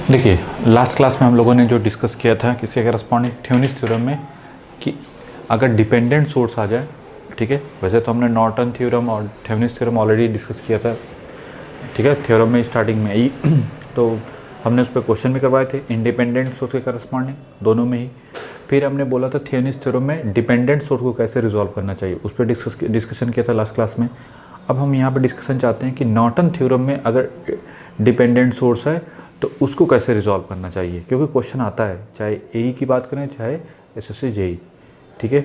देखिए, last class में हम लोगों ने जो डिस्कस किया था किसी करस्पॉन्डिंग थ्योनिस थ्योरम में कि अगर डिपेंडेंट सोर्स आ जाए, ठीक है, वैसे तो हमने नॉर्टन थ्योरम और थ्योनिस थ्योरम ऑलरेडी डिस्कस किया था, ठीक है, थ्योरम में स्टार्टिंग में ही तो हमने उस पर क्वेश्चन भी करवाए थे इंडिपेंडेंट सोर्स के करस्पॉन्डिंग दोनों में ही। फिर हमने बोला था थ्योनिस थ्योरम में डिपेंडेंट सोर्स को कैसे रिजॉल्व करना चाहिए, उस पर डिस्कशन किया था लास्ट क्लास में। अब हम यहाँ पर डिस्कशन चाहते हैं कि नॉर्टन थ्योरम में अगर डिपेंडेंट सोर्स है तो उसको कैसे रिजॉल्व करना चाहिए, क्योंकि क्वेश्चन आता है चाहे एई की बात करें चाहे एसएससी जेई, ठीक है।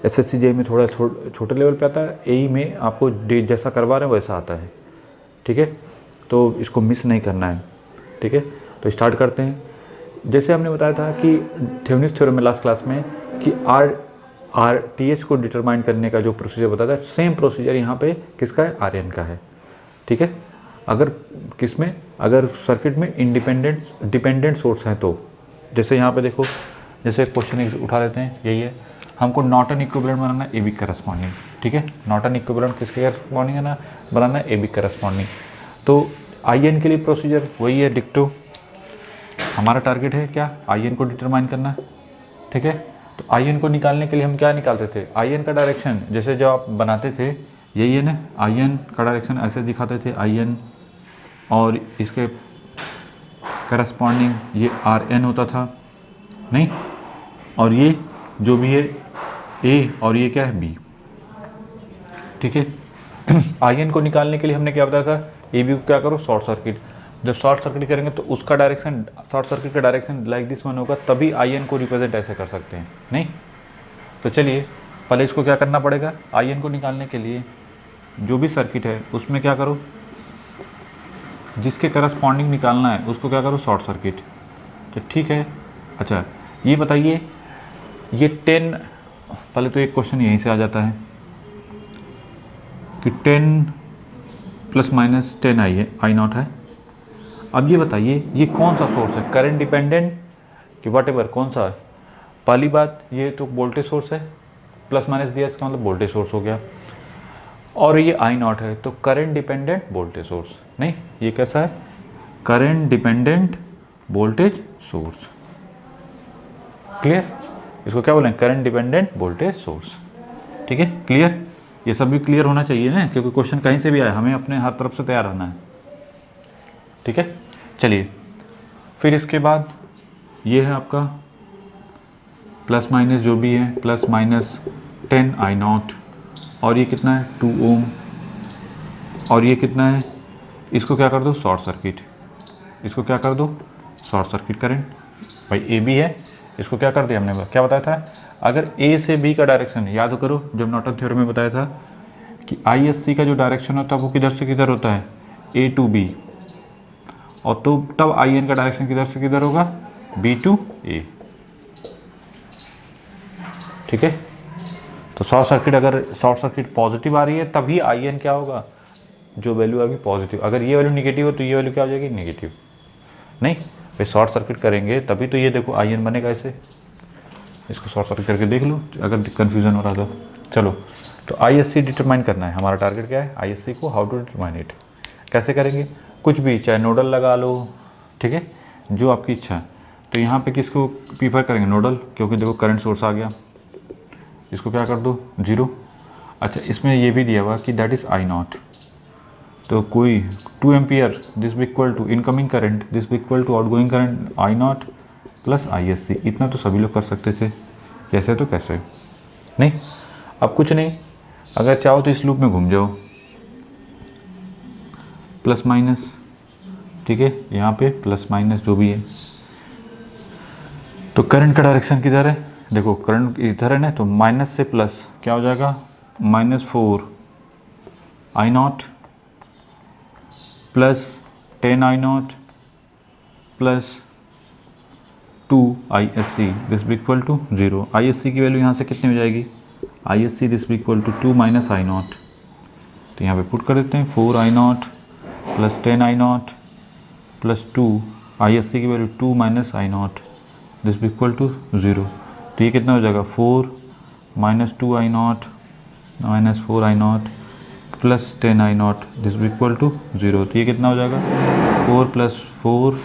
एसएससी जेई में थोड़ा छोटे लेवल पे आता है, एई में आपको जैसा करवा रहे हैं वैसा आता है, ठीक है। तो इसको मिस नहीं करना है, ठीक है। तो स्टार्ट करते हैं। जैसे हमने बताया था कि थ्योनिस थ्योरम में लास्ट क्लास में कि आर टी एच को डिटरमाइन करने का जो प्रोसीजर बताया था, सेम प्रोसीजर यहाँ पे किसका है, आर एन का है, ठीक है। अगर किसमें, अगर सर्किट में डिपेंडेंट सोर्स हैं तो जैसे यहाँ पे देखो, जैसे क्वेश्चन उठा लेते हैं, यही है, हमको नॉर्टन इक्विवेलेंट बनाना ए बी करस्पॉन्डिंग, ठीक है। नॉर्टन इक्विवेलेंट किसके करस्पॉन्डिंग है ना, बनाना ए बी करस्पॉन्डिंग। तो आई एन के लिए प्रोसीजर वही है, डिक्टो। हमारा टारगेट है क्या, आई एन को डिटरमाइन करना, ठीक है। तो आई एन को निकालने के लिए हम क्या निकालते थे, आई एन का डायरेक्शन, जैसे जब आप बनाते थे यही है ना, आई एन का डायरेक्शन ऐसे दिखाते थे, आई एन और इसके करस्पॉन्डिंग ये आर एन होता था, नहीं, और ये जो भी है ए और ये क्या है बी, ठीक है। आई एन को निकालने के लिए हमने क्या बताया था, ए बी को क्या करो शॉर्ट सर्किट, जब शॉर्ट सर्किट करेंगे तो उसका डायरेक्शन, शॉर्ट सर्किट का डायरेक्शन लाइक दिस वन होगा, तभी आई एन को रिप्रेजेंट ऐसे कर सकते हैं, नहीं। तो चलिए पहले इसको क्या करना पड़ेगा, आई एन को निकालने के लिए जो भी सर्किट है उसमें क्या करो, जिसके करस्पॉन्डिंग निकालना है उसको क्या करो, शॉर्ट सर्किट, तो ठीक है। अच्छा ये बताइए, ये 10, पहले तो एक क्वेश्चन यहीं से आ जाता है कि 10 प्लस माइनस 10 आई है, आई नॉट है। अब ये बताइए ये कौन सा सोर्स है, करंट डिपेंडेंट कि वट एवर, कौन सा है। पहली बात ये तो वोल्टेज सोर्स है, प्लस माइनस दिया इसका मतलब वोल्टेज सोर्स हो गया, और ये आई नॉट है तो करंट डिपेंडेंट वोल्टेज सोर्स, नहीं ये कैसा है, current dependent voltage source, clear. इसको क्या बोलें, करंट डिपेंडेंट वोल्टेज सोर्स, ठीक है, क्लियर। ये सब भी क्लियर होना चाहिए ना, क्योंकि क्वेश्चन कहीं से भी आए हमें अपने हर तरफ से तैयार रहना है, ठीक है। चलिए फिर इसके बाद ये है आपका प्लस माइनस जो भी है, प्लस माइनस 10 आई नॉट, और ये कितना है 2 ओम, और ये कितना है, इसको क्या कर दो शॉर्ट सर्किट, इसको क्या कर दो शॉर्ट सर्किट करंट, भाई ए बी है, इसको क्या कर दिया हमने, क्या बताया था, अगर ए से बी का डायरेक्शन याद करो, जब नॉर्टन थ्योरम में बताया था कि आई एस सी का जो डायरेक्शन होता है वो किधर से किधर होता है, ए टू बी, और तो तब आई एन का डायरेक्शन किधर से किधर होगा, बी टू ए, ठीक है। तो शॉर्ट सर्किट, अगर शॉर्ट सर्किट पॉजिटिव आ रही है तभी आई एन क्या होगा, जो वैल्यू आएगी पॉजिटिव, अगर ये वैल्यू निगेटिव हो तो ये वैल्यू क्या हो जाएगी, निगेटिव, नहीं भाई शॉर्ट सर्किट करेंगे तभी तो ये देखो आई एन बनेगा ऐसे। इसको शॉर्ट सर्किट करके देख लो अगर कन्फ्यूजन हो रहा तो। चलो तो आई एस सी डिटरमाइन करना है, हमारा टारगेट क्या है, आई एस सी को हाउ टू डिटरमाइन इट, कैसे करेंगे, कुछ भी चाहे नोडल लगा लो, ठीक है, जो आपकी इच्छा है। तो यहाँ पे किसको प्रीफर करेंगे, नोडल, क्योंकि देखो करंट सोर्स आ गया, इसको क्या कर दो 0। अच्छा इसमें ये भी दिया हुआ कि दैट इज़ आई नॉट, तो कोई 2 एम्पियर दिस भी equal to incoming current, this भी equal to outgoing current I not plus I S C, इतना तो सभी लोग कर सकते थे, कैसे तो कैसे, नहीं। अब कुछ नहीं, अगर चाहो तो इस लूप में घूम जाओ, प्लस माइनस, ठीक है, यहाँ पे प्लस माइनस जो भी है, तो करंट का डायरेक्शन किधर है, देखो करंट इधर है ना, तो माइनस से प्लस क्या हो जाएगा, -4 I not plus 10 I not plus 2 I S C, this भी equal to 0। I S C की वैल्यू यहाँ से कितनी हो जाएगी, आई एस सी दिस भी equal to 2 minus I naught, तो यहाँ पे पुट कर देते हैं 4 I not plus 10 I not plus 2 I S C की value 2 minus I not, this भी इक्वल टू 0। तो ये कितना हो जाएगा 4 minus 2 I nought minus 4 I not plus 10 I not, this भी इक्वल टू 0। तो ये कितना हो जाएगा 4 plus 4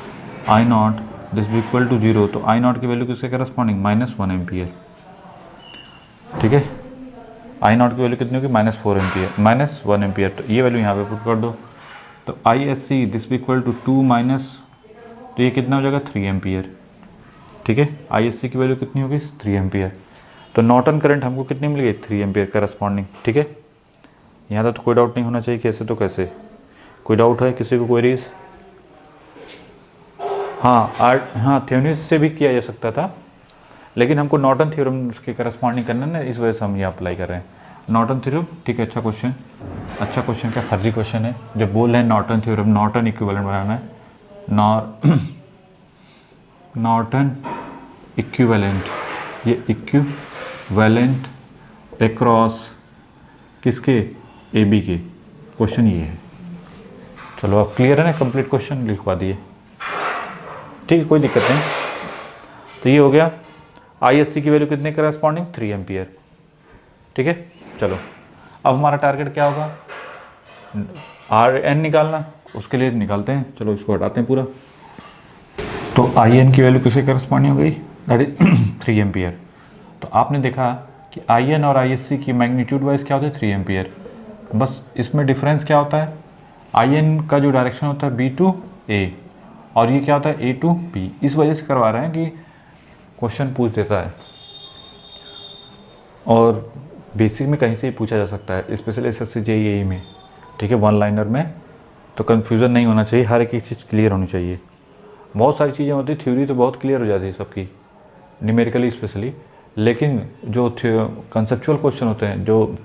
I not this be equal to 0, तो आई नॉट की वैल्यू किसके करस्पॉन्डिंग -1 एम्पियर, ठीक है। आई नॉट की वैल्यू कितनी होगी -4 एम्पियर, -1 एम्पियर, तो ये वैल्यू यहाँ पे पुट कर दो। तो I S C this be equal to 2 minus, तो ये कितना हो जाएगा 3 एम्पियर, ठीक है। आई एस सी की वैल्यू कितनी होगी 3 एम्पियर। तो नॉर्टन करंट हमको कितनी मिल गई 3 एम्पियर करस्पॉन्डिंग, ठीक है। यहाँ तो कोई डाउट नहीं होना चाहिए, कैसे तो कैसे। कोई डाउट है किसी को, क्वेरीज? हाँ थ्योनिस से भी किया जा सकता था, लेकिन हमको नॉर्टन थ्योरम उसके करस्पॉन्डिंग करना है ना, इस वजह से हम ये अप्लाई कर रहे हैं नॉर्टन थ्योरम, ठीक है। अच्छा क्वेश्चन, अच्छा क्वेश्चन, क्या फर्जी क्वेश्चन है। जब बोल रहे हैं नॉर्टन थ्योरम, नॉर्टन इक्विवेलेंट बनाना है, नॉर्टन इक्विवेलेंट, ये इक्विवेलेंट अक्रॉस किसके, ए बी के, क्वेश्चन ये है। चलो अब क्लियर है ना, कंप्लीट क्वेश्चन लिखवा दिए, ठीक है, कोई दिक्कत नहीं। तो ये हो गया आई एस सी की वैल्यू कितने करस्पॉन्डिंग 3 एम्पियर, ठीक है। चलो अब हमारा टारगेट क्या होगा, आर एन निकालना, उसके लिए निकालते हैं। चलो इसको हटाते हैं पूरा। तो आई एन की वैल्यू किसके करस्पॉन्डिंग हो गई, दैट इज 3 एम्पियर। तो आपने देखा कि आई एन और आई एस सी की मैग्नीट्यूड वाइज क्या होता है 3 एम्पियर, बस इसमें डिफरेंस क्या होता है, आई एन का जो डायरेक्शन होता है बी टू ए, और ये क्या होता है ए टू बी। इस वजह से करवा रहे हैं कि क्वेश्चन पूछ देता है, और बेसिक में कहीं से ही पूछा जा सकता है, स्पेशली एसएससी जेईई में, ठीक है, वन लाइनर में। तो कन्फ्यूज़न नहीं होना चाहिए, हर एक चीज़ क्लियर होनी चाहिए। बहुत सारी चीज़ें होती है, थ्योरी तो बहुत क्लियर हो जाती है सबकी, न्यूमेरिकली स्पेशली, लेकिन जो कंसेप्चुअल क्वेश्चन होते हैं, जो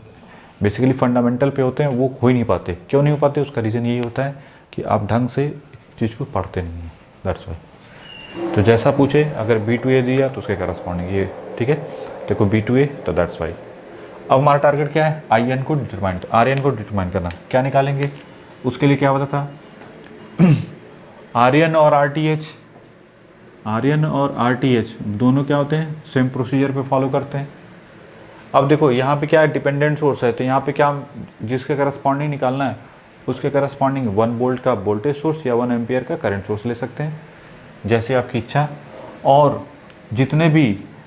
बेसिकली फंडामेंटल पे होते हैं, वो हो ही नहीं पाते। क्यों नहीं हो पाते, उसका रीज़न यही होता है कि आप ढंग से चीज़ को पढ़ते नहीं हैं, दैट्स वाई। तो जैसा पूछे, अगर बी टू ए दिया तो उसके करस्पॉन्डिंग ये, ठीक है, देखो बी टू ए, तो दैट्स वाई। अब हमारा टारगेट क्या है, आई एन को डिटरमाइन, आर एन को डिटरमाइन करना। क्या निकालेंगे उसके लिए, क्या होता था आर एन और R T H, R N और आर टी एच दोनों क्या होते हैं, सेम प्रोसीजर पे फॉलो करते हैं। अब देखो यहाँ पे क्या है, डिपेंडेंट सोर्स है, तो यहाँ पे क्या जिसके करस्पॉन्डिंग निकालना है उसके करस्पॉन्डिंग 1 वोल्ट का वोल्टेज सोर्स या 1 एम्पियर का करंट सोर्स ले सकते हैं, जैसे आपकी इच्छा। और जितने भी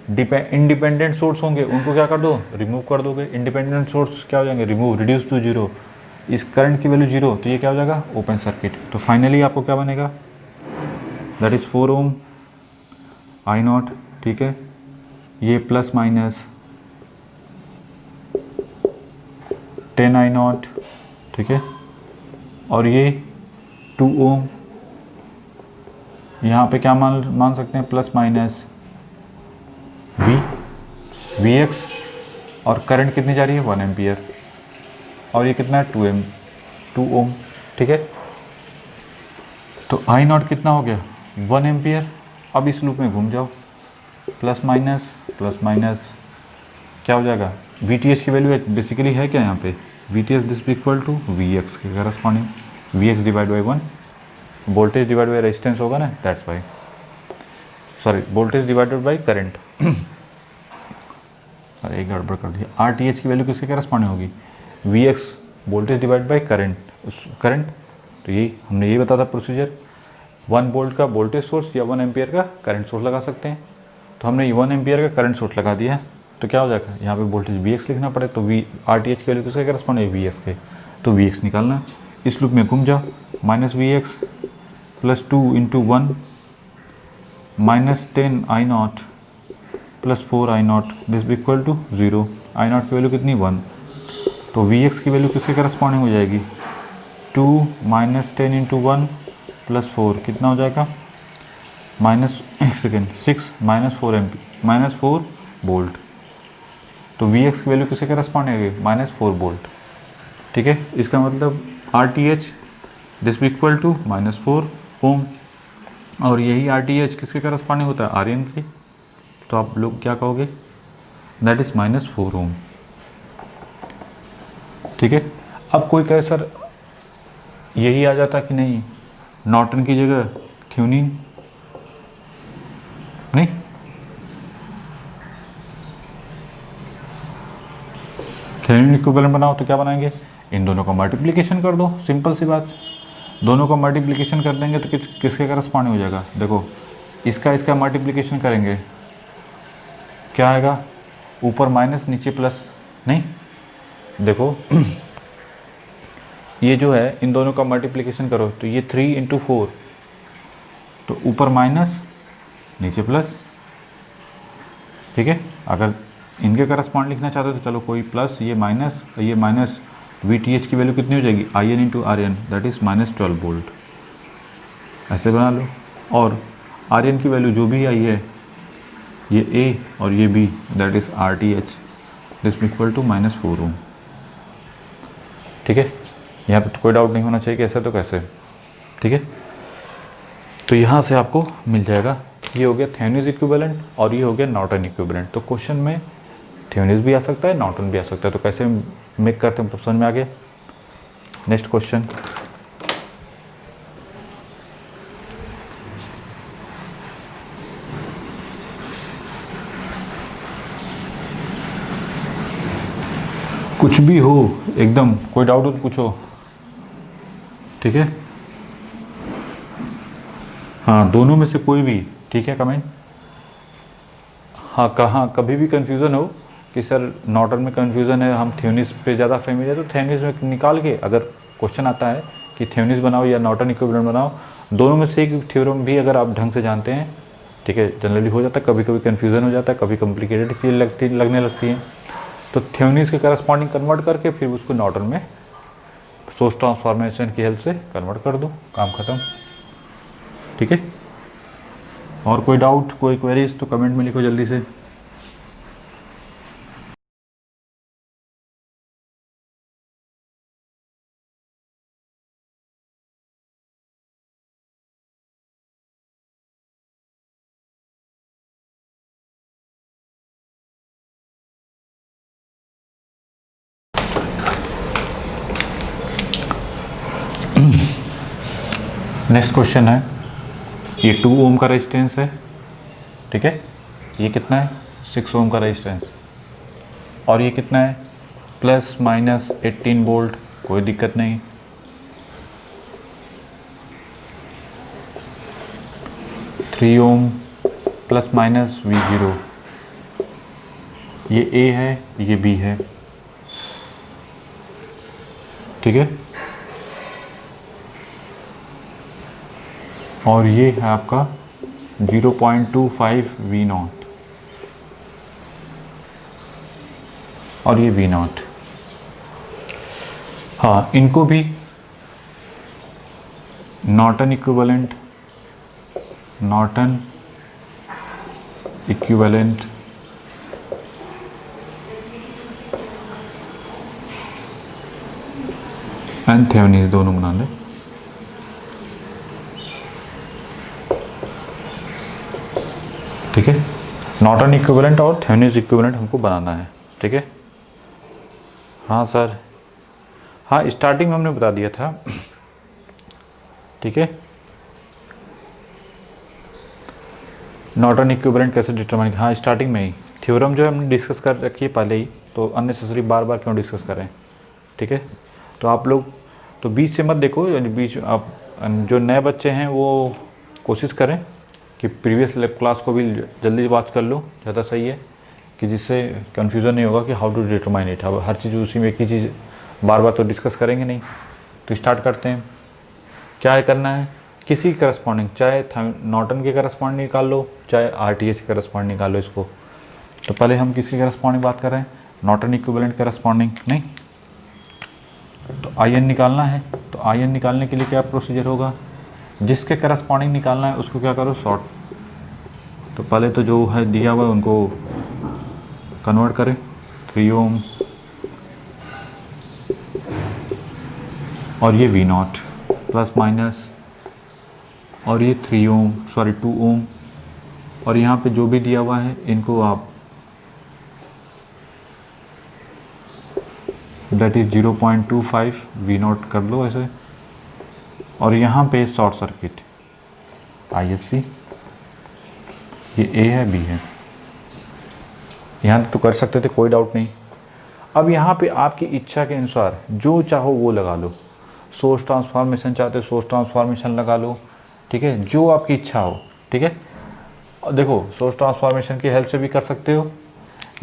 इंडिपेंडेंट सोर्स होंगे उनको क्या कर दो, रिमूव कर दोगे। इंडिपेंडेंट सोर्स क्या हो जाएंगे, रिमूव, रिड्यूस टू 0। इस करंट की वैल्यू 0, तो ये क्या हो जाएगा, ओपन सर्किट। तो फाइनली आपको क्या बनेगा, that is 4 ohm I nought, ठीक है। ये प्लस माइनस 10 आई नॉट, ठीक है। और ये 2 ओम, यहाँ पे क्या मान सकते हैं, प्लस माइनस वी एक्स, और करंट कितनी जा रही है 1 एम्पियर, और ये कितना है 2 ओम, ठीक है। तो आई नॉट कितना हो गया 1 एम्पियर। अब इस लूप में घूम जाओ, प्लस माइनस क्या हो जाएगा, वी टी एच की वैल्यू बेसिकली है क्या यहाँ पे, V T H this equal to V X के corresponding, V X divide by 1, voltage divide by resistance होगा ना, that's why, sorry voltage divided by current. अरे एक गड़बड़ कर दिया, आर टी एच की वैल्यू किसके करस्पॉन्डिंग होगी, V X voltage divide by current, current. तो यही हमने यही बताया था प्रोसीजर, 1 वोल्ट का वोल्टेज सोर्स या 1 एम्पियर का करंट सोर्स लगा सकते हैं। तो हमने 1 एम्पियर का करंट सोर्स लगा दिया, तो क्या हो जाएगा, यहाँ पे वोल्टेज वी एक्स लिखना पड़े, तो वी आर टी एच की वैल्यू किसके करस्पॉन्डिंग है, वी एक्स के। तो वी एक्स निकालना, इस लूप में घूम जाओ, minus V X plus 2 into 1 minus 10 I not plus 4 I not this equal to 0। I nought की वैल्यू कितनी 1, तो वी एक्स की वैल्यू किसके करस्पॉन्डिंग हो जाएगी, 2 माइनस 10 इंटू 1 प्लस 4 कितना हो जाएगा, माइनस, एक सेकेंड, 6 माइनस 4 वोल्ट। तो वी एक्स की वैल्यू किसके करस्पॉन्डिंग है, -4 वोल्ट, ठीक है। इसका मतलब R T H this equal to -4 ohm, और यही आर टी एच किसके करस्पॉन्डिंग होता है, आर एन की। तो आप लोग क्या कहोगे, दैट इज़ -4 ओम, ठीक है। अब कोई कहे सर यही आ जाता कि नहीं, नॉर्टन की जगह थ्योनिन, नहीं, थ्योनिन इक्विवेलेंट बनाओ तो क्या बनाएंगे, इन दोनों का मल्टीप्लिकेशन कर दो, सिंपल सी बात। दोनों का मल्टीप्लिकेशन कर देंगे तो किसके करस्पॉन्डिंग हो जाएगा। देखो इसका मल्टीप्लिकेशन करेंगे, क्या आएगा, ऊपर माइनस नीचे प्लस, नहीं देखो ये जो है इन दोनों का मल्टीप्लिकेशन करो तो ये 3 इंटू 4, तो ऊपर माइनस नीचे प्लस, ठीक है। अगर इनके करस्पॉन्ड लिखना चाहते हो तो चलो कोई प्लस, ये माइनस वी टी एच की वैल्यू कितनी हो जाएगी, I N into R N, that is -12 volt, ऐसे बना लो। और आर एन की वैल्यू जो भी आई है, ये ए और ये B, that is R T H, this equal to -4 ohm, ठीक है। यहाँ पे तो कोई डाउट नहीं होना चाहिए कि ऐसे तो कैसे, ठीक है। तो यहाँ से आपको मिल जाएगा, ये हो गया थेवेनिन इक्विवेलेंट और ये हो गया नॉर्टन इक्विवेलेंट। तो क्वेश्चन में थेवेनिन भी आ सकता है, नॉर्टन भी आ सकता है, तो कैसे मेक करते हैं समझ में आ गया। नेक्स्ट क्वेश्चन, कुछ भी हो एकदम, कोई डाउट हो तो पूछो, ठीक है। हाँ दोनों में से कोई भी, ठीक है, कमेंट। हाँ कहाँ कभी भी कन्फ्यूज़न हो कि सर नॉर्टन में कन्फ्यूज़न है, हम थेवेनिन पे ज़्यादा फेमिलियर है, तो थेवेनिन में निकाल के अगर क्वेश्चन आता है कि थेवेनिन बनाओ या नॉर्टन इक्विवेलेंट बनाओ, दोनों में से एक थ्योरम भी अगर आप ढंग से जानते हैं, ठीक है, जनरली हो जाता है, कभी कभी कन्फ्यूज़न हो जाता है, कभी कॉम्प्लिकेटेड चीज़ लगने लगती है, तो थेवेनिन के करस्पॉन्डिंग कन्वर्ट करके फिर उसको नॉर्टन में सोर्स ट्रांसफॉर्मेशन की हेल्प से कन्वर्ट कर दो, काम ख़त्म, ठीक है। और कोई डाउट, कोई क्वेरीज तो कमेंट में लिखो जल्दी से। नेक्स्ट क्वेश्चन है, ये 2 ओम का रेजिस्टेंस है, ठीक है, ये कितना है 6 ओम का रेजिस्टेंस, और ये कितना है ±18 वोल्ट, कोई दिक्कत नहीं। थ्री ओम ±V0, ये A है ये B है, ठीक है, और ये है आपका 0.25 V0 और ये V0। हाँ इनको भी नॉर्टन इक्विवेलेंट एंड थेवेनिन दोनों बना लें, ठीक है। नॉर्टन इक्विवेलेंट और थेवेनिन इक्विवेलेंट हमको बनाना है, ठीक है। हाँ सर, हाँ स्टार्टिंग में हमने बता दिया था, ठीक है। नॉर्टन इक्विवेलेंट कैसे डिटरमाइन, हाँ स्टार्टिंग में ही थ्योरम जो है हमने डिस्कस कर रखी है पहले ही, तो अननेसेसरी बार बार क्यों डिस्कस करें, ठीक है। तो आप लोग तो बीच से मत देखो, यानी बीच आप जो नए बच्चे हैं वो कोशिश करें कि प्रीवियस लैब क्लास को भी जल्दी वॉच कर लो, ज़्यादा सही है, कि जिससे कन्फ्यूज़न नहीं होगा कि हाउ टू डिटरमाइन इट। अब हर चीज़ उसी में एक ही चीज़ बार बार तो डिस्कस करेंगे नहीं। तो स्टार्ट करते हैं, क्या करना है, किसी करस्पॉन्डिंग, चाहे नॉर्टन के करस्पॉन्डिंग निकाल लो, चाहे आरटीएच के करस्पॉन्डिंग निकाल लो इसको। तो पहले हम किसकी करस्पॉन्डिंग बात कर रहे हैं, नॉर्टन इक्विवेलेंट करस्पॉन्डिंग, नहीं तो आई एन निकालना है। तो आई एन निकालने के लिए क्या प्रोसीजर होगा, जिसके करस्पॉन्डिंग निकालना है उसको क्या करो, शॉर्ट। तो पहले तो जो है दिया हुआ है उनको कन्वर्ट करें, 3 ओम और ये V0 प्लस माइनस, और ये 2 ओम, और यहाँ पे जो भी दिया हुआ है इनको आप दैट इज़ 0.25 V0 कर लो ऐसे, और यहाँ पे शॉर्ट सर्किट ISC, ये A है B है, यहाँ तो कर सकते थे, कोई डाउट नहीं। अब यहाँ पे आपकी इच्छा के अनुसार जो चाहो वो लगा लो। सोर्स ट्रांसफॉर्मेशन चाहते हो सोर्स ट्रांसफॉर्मेशन लगा लो, ठीक है, जो आपकी इच्छा हो, ठीक है। और देखो सोर्स ट्रांसफॉर्मेशन की हेल्प से भी कर सकते हो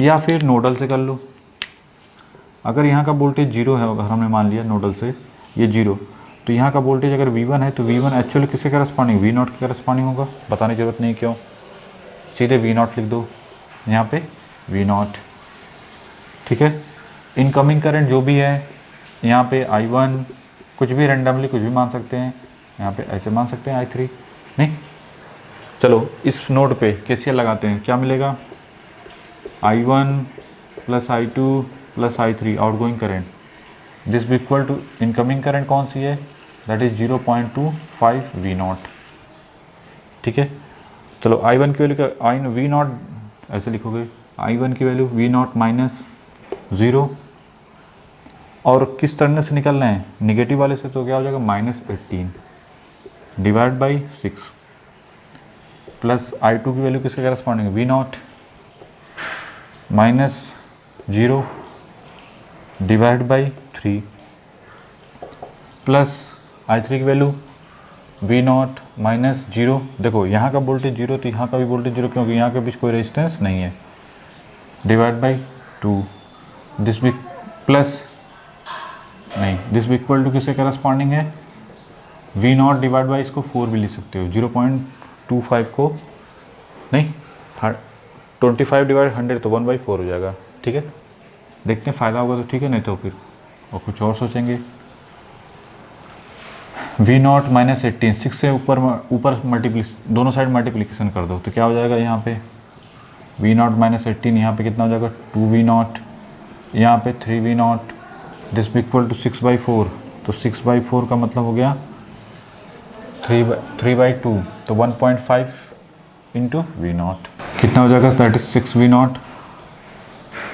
या फिर नोडल से कर लो। अगर यहाँ का वोल्टेज जीरो है, अगर हमने मान लिया नोडल से ये जीरो, तो यहाँ का वोल्टेज अगर V1 है तो V1 एक्चुअली किसके करस्पॉन्डिंग, V0 के करस्पॉन्डिंग होगा। बताने की जरूरत नहीं क्यों, सीधे V0 लिख दो यहाँ पे V0, ठीक है। इनकमिंग करंट जो भी है यहाँ पे I1, कुछ भी रेंडमली कुछ भी मान सकते हैं, यहाँ पे ऐसे मान सकते हैं I3, नहीं। चलो इस नोड पे KCL लगाते हैं, क्या मिलेगा, I1 plus I2 plus I3 outgoing current, this भी इक्वल टू इनकमिंग करंट कौन सी है, दैट इज़ 0.25 V0, ठीक है। चलो I1 की वैल्यू क्या, V0 ऐसे लिखोगे, I1 की वैल्यू V0 माइनस 0, और किस टर्मिनल से निकलना है, निगेटिव वाले से, तो क्या हो जाएगा -18 डिवाइड बाई 6 प्लस I2 की वैल्यू किसके करस्पॉन्डिंग है, V0 minus 0 divide by 3 plus I3 की वैल्यू V0 माइनस 0। देखो यहाँ का वोल्टेज 0 तो यहाँ का भी वोल्टेज 0, क्योंकि यहाँ के बीच कोई रेजिस्टेंस नहीं है, डिवाइड बाई 2, दिस भी प्लस नहीं, दिस भी इक्वल टू किसके करस्पॉन्डिंग है, V0 डिवाइड बाई, इसको 4 भी लिख सकते हो, 0.25 को नहीं 25 डिवाइड 100 तो 1/4 हो जाएगा, ठीक है। देखते हैं फ़ायदा होगा तो ठीक है, नहीं तो फिर और कुछ और सोचेंगे। V0 माइनस 18, 6 से ऊपर दोनों साइड मल्टीप्लिकेशन कर दो तो क्या हो जाएगा, यहाँ पे V0 माइनस 18, यहाँ पे कितना हो जाएगा 2V0, यहाँ पे 3V0, दिस भी इक्वल टू 6/4, तो 6/4 का मतलब हो गया 3/2, तो 1.5 इंटू V0 कितना हो जाएगा, 36 V0,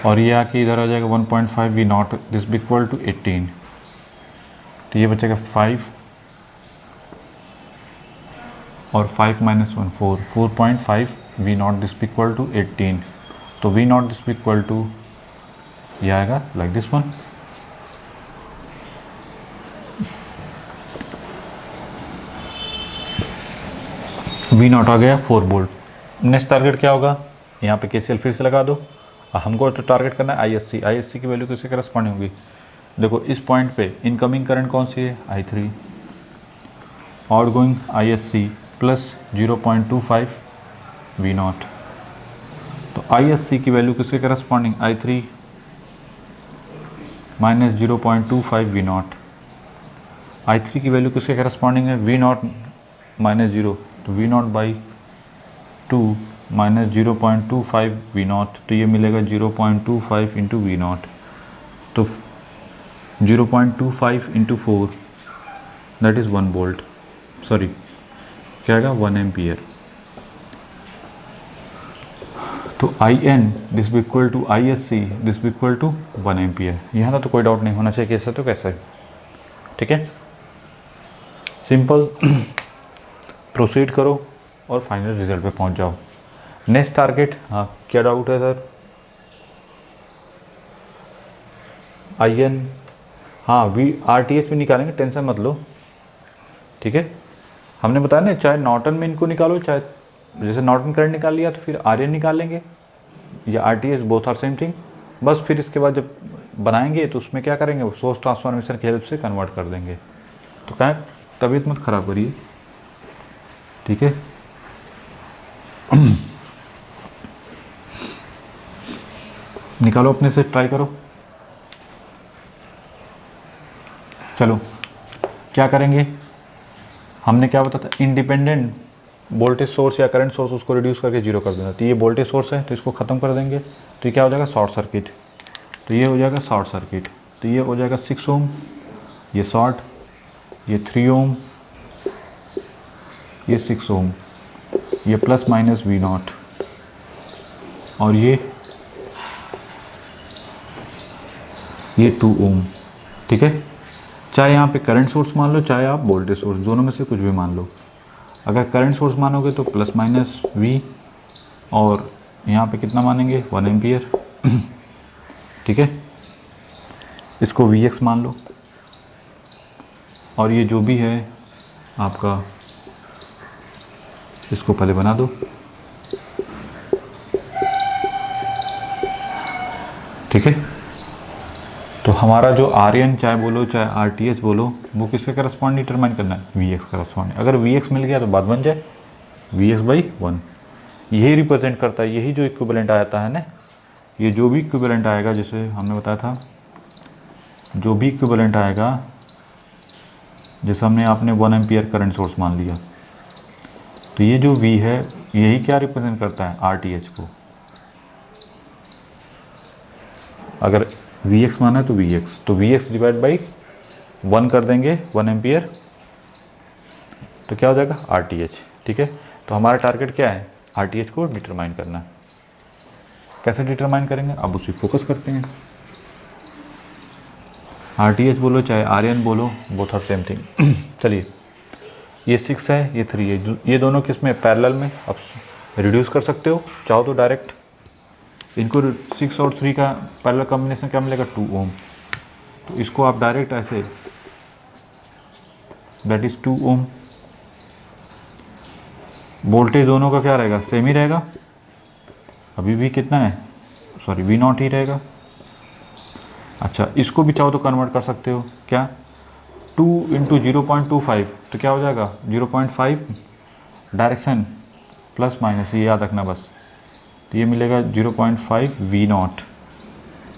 और ये आके इधर आ जाएगा 1.5 V0, दिस भी इक्वल टू 18, तो ये बचेगा 5 और 5 माइनस 1 4, 4.5 V0, दिस भी इक्वल टू 18, तो V0 दिस भी इक्वल टू ये आएगा लाइक दिस वन। V0 आ गया 4 वोल्ट। नेक्स्ट टारगेट क्या होगा, यहाँ पे KCL फिर से लगा दो, हमको तो टारगेट करना है ISC की वैल्यू किसके करस्पॉन्डिंग होगी। देखो इस पॉइंट पे इनकमिंग करंट कौन सी है, I3, outgoing ISC plus 0.25 V0, तो ISC की वैल्यू किसके corresponding, I3 minus 0.25 V0, I3 की वैल्यू किसके करस्पॉन्डिंग है, V0 माइनस 0, तो V0 बाई 2 माइनस 0.25 V0, तो ये मिलेगा 0.25 इंटू V0, तो 0.25 into 4 that is 1 volt, sorry क्या आएगा 1 एम्पियर, तो IN दिस भी इक्वल टू ISC दिस भी इक्वल टू 1 एम्पियर। यहाँ तो कोई डाउट नहीं होना चाहिए, कैसे तो कैसे, ठीक है, सिंपल प्रोसीड करो और फाइनल रिजल्ट पे पहुँच जाओ। नेक्स्ट टारगेट, हाँ क्या डाउट है सर, IN, हाँ RTH भी निकालेंगे, टेंशन मत लो, ठीक है। हमने बताया ना, चाहे नॉर्टन में इनको निकालो, चाहे जैसे नॉर्टन करंट निकाल लिया तो फिर RN निकालेंगे या RTH, both are same thing. बस फिर इसके बाद जब बनाएंगे तो उसमें क्या करेंगे, वो सोर्स ट्रांसफॉर्मेशन की हेल्प से कन्वर्ट कर देंगे। तो क्या तबीयत मत खराब करिए, ठीक है। निकालो अपने से, ट्राई करो। चलो क्या करेंगे, हमने क्या बताया था, इंडिपेंडेंट वोल्टेज सोर्स या करंट सोर्स उसको रिड्यूस करके जीरो कर देना। तो ये वोल्टेज सोर्स है तो इसको ख़त्म कर देंगे, तो ये क्या हो जाएगा शॉर्ट सर्किट, तो ये हो जाएगा शॉर्ट सर्किट, तो ये हो जाएगा 6 ओम, ये शॉर्ट, ये 3 ओम, ये 6 ओम, ये प्लस माइनस V0, और ये 2 ओम, ठीक है। चाहे यहाँ पे करंट सोर्स मान लो, चाहे आप वोल्टेज सोर्स, दोनों में से कुछ भी मान लो। अगर करंट सोर्स मानोगे तो प्लस माइनस V, और यहाँ पे कितना मानेंगे 1 एम्पियर, ठीक है। इसको Vx मान लो, और ये जो भी है आपका, इसको पहले बना दो, ठीक है। तो हमारा जो आर्यन चाहे बोलो चाहे आरटीएच बोलो, वो किसके करस्पॉन्ड डिटरमाइन करना है, वी एक्स करस्पॉन्ड। अगर वी एक्स मिल गया तो बात बन जाए, वी एक्स बाई 1 यही रिप्रेजेंट करता है, यही जो इक्विवेलेंट आता है ना, ये जो भी इक्विवेलेंट आएगा, जैसे हमने बताया था, जो भी इक्विवेलेंट आएगा, जैसे हमने आपने 1 एम्पियर करंट सोर्स मान लिया, तो ये जो V है यही क्या रिप्रेजेंट करता है, RTH को। अगर Vx माना है तो Vx, तो Vx डिवाइड बाई 1 कर देंगे 1 एम्पियर, तो क्या हो जाएगा RTH, ठीक है। तो हमारा टारगेट क्या है, RTH को डिटरमाइन करना है। कैसे डिटरमाइन करेंगे, अब उसी फोकस करते हैं। RTH बोलो चाहे आर्यन बोलो, बोथ आर सेम थिंग। चलिए, ये 6 है, ये 3 है, ये दोनों किस में, पैरेलल में। अब रिड्यूस कर सकते हो चाहो तो डायरेक्ट, इनको 6 और 3 का पैरेलल कॉम्बिनेशन क्या मिलेगा, 2 ओम। तो इसको आप डायरेक्ट ऐसे, दैट इज़ 2 ओम। वोल्टेज दोनों का क्या रहेगा, सेम ही रहेगा, अभी भी कितना है, सॉरी V0 ही रहेगा। अच्छा, इसको भी चाहो तो कन्वर्ट कर सकते हो, क्या, 2 इंटू 0.25, तो क्या हो जाएगा 0.5, डायरेक्शन प्लस माइनस, ये याद रखना बस। तो ये मिलेगा 0.5 V0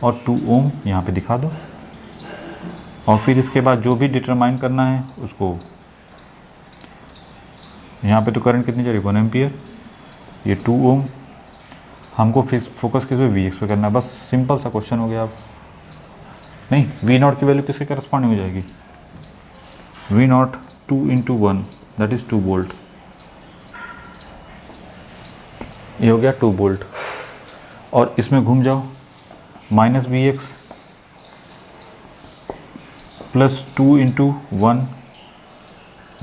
और 2 ओम यहाँ पे दिखा दो। और फिर इसके बाद जो भी डिटरमाइन करना है उसको, यहाँ पे तो करंट कितनी जा रही है, 1 एम्पियर, ये 2 ओम। हमको फिर फोकस किस पे, Vx पे करना है, बस सिंपल सा क्वेश्चन हो गया। अब नहीं, V0 की वैल्यू किसके करस्पॉन्डिंग हो जाएगी, V0 2 into 1, that is 2 volt. ये हो गया 2 वोल्ट। और इसमें घूम जाओ, minus Vx plus 2 into 1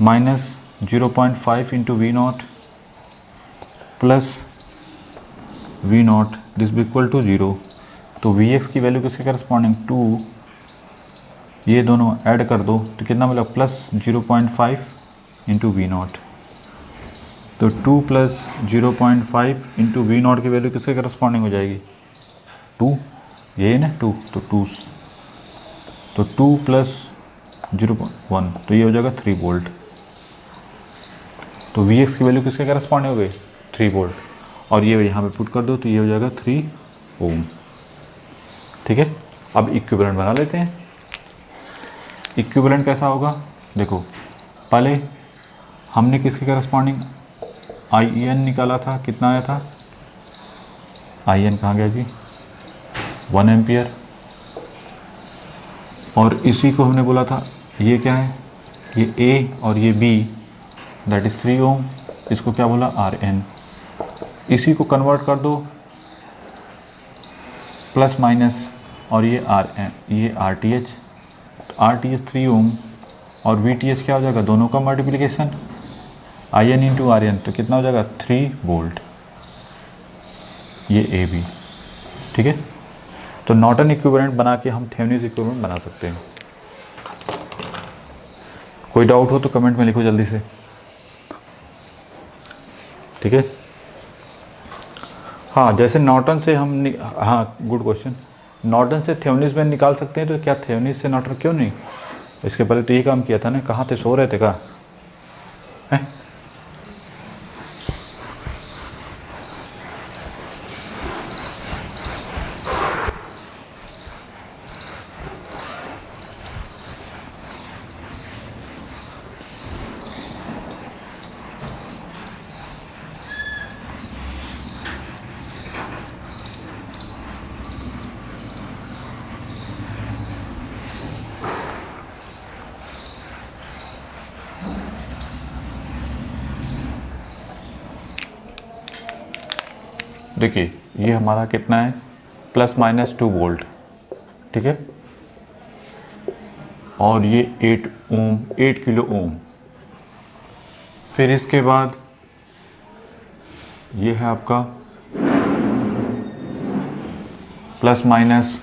minus 0.5 into V0 plus V0 this equal to 0। तो Vx की वैल्यू किसके करस्पॉन्डिंग, 2, ये दोनों ऐड कर दो तो कितना मिला, प्लस 0.5 इंटू V0। तो 2 प्लस 0.5 इंटू V0 की वैल्यू किसके करस्पॉन्डिंग हो जाएगी, 2, ये है ना 2, तो 2, तो 2 प्लस 0.1, तो ये हो जाएगा 3 वोल्ट। तो Vx की वैल्यू किसके करस्पॉन्डिंग हो गई, 3 वोल्ट। और ये यहाँ पे पुट कर दो तो ये हो जाएगा 3 ओम, ठीक है। अब इक्विवेलेंट बना लेते हैं। इक्विवेलेंट कैसा होगा, देखो पहले हमने किसके करस्पॉन्डिंग IN निकाला था, कितना आया था, IN कहाँ गया जी, 1 एम्पियर। और इसी को हमने बोला था, ये क्या है, ये A और ये B, दैट इज़ 3 ओम। इसको क्या बोला, RN। इसी को कन्वर्ट कर दो प्लस माइनस, और ये RN, ये RTH, RTH 3 ओम और VTH क्या हो जाएगा, दोनों का मल्टीप्लिकेशन, IN इंटू RN, तो कितना हो जाएगा 3 वोल्ट, ये AB, ठीक है। तो नॉर्टन इक्विवेलेंट बना के हम थेवेनिन इक्विवेलेंट बना सकते हैं। कोई डाउट हो तो कमेंट में लिखो जल्दी से, ठीक है। हाँ, जैसे नॉर्टन से हम हाँ गुड क्वेश्चन, नॉर्टन से थेवेनिन में निकाल सकते हैं, तो क्या थेवेनिन से नॉर्टन क्यों नहीं, इसके पहले तो यही काम किया था ना। कहाँ थे, सो रहे थे क्या, हैं? देखिए ये हमारा कितना है, प्लस माइनस 2 वोल्ट, ठीक है। और ये 8 ओम, 8 किलो ओम। फिर इसके बाद ये है आपका plus minus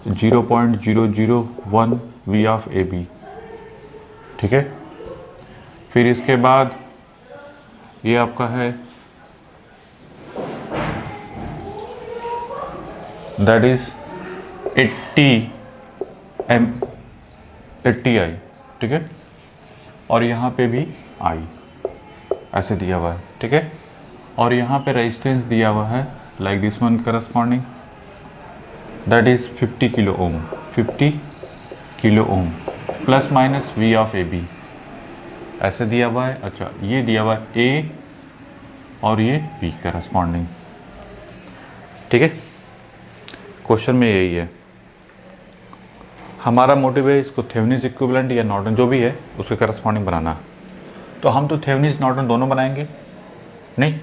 0.001 V of AB, ठीक है। फिर इसके बाद ये आपका है दैट इज 80 आई, ठीक है। और यहाँ पे भी आई ऐसे दिया हुआ है, ठीक है। और यहाँ पे रेजिस्टेंस दिया हुआ है like this one corresponding that is 50 kilo ohm, 50 kilo ohm plus minus V of A B ऐसे दिया हुआ है। अच्छा, ये दिया हुआ है ए और ये बी करस्पॉन्डिंग, ठीक है। क्वेश्चन में यही है, हमारा मोटिव है इसको थेवेनिन इक्विवेलेंट या नॉर्टन जो भी है उसके करस्पॉन्डिंग बनाना। तो हम तो थेवेनिन नॉर्टन दोनों बनाएंगे, नहीं,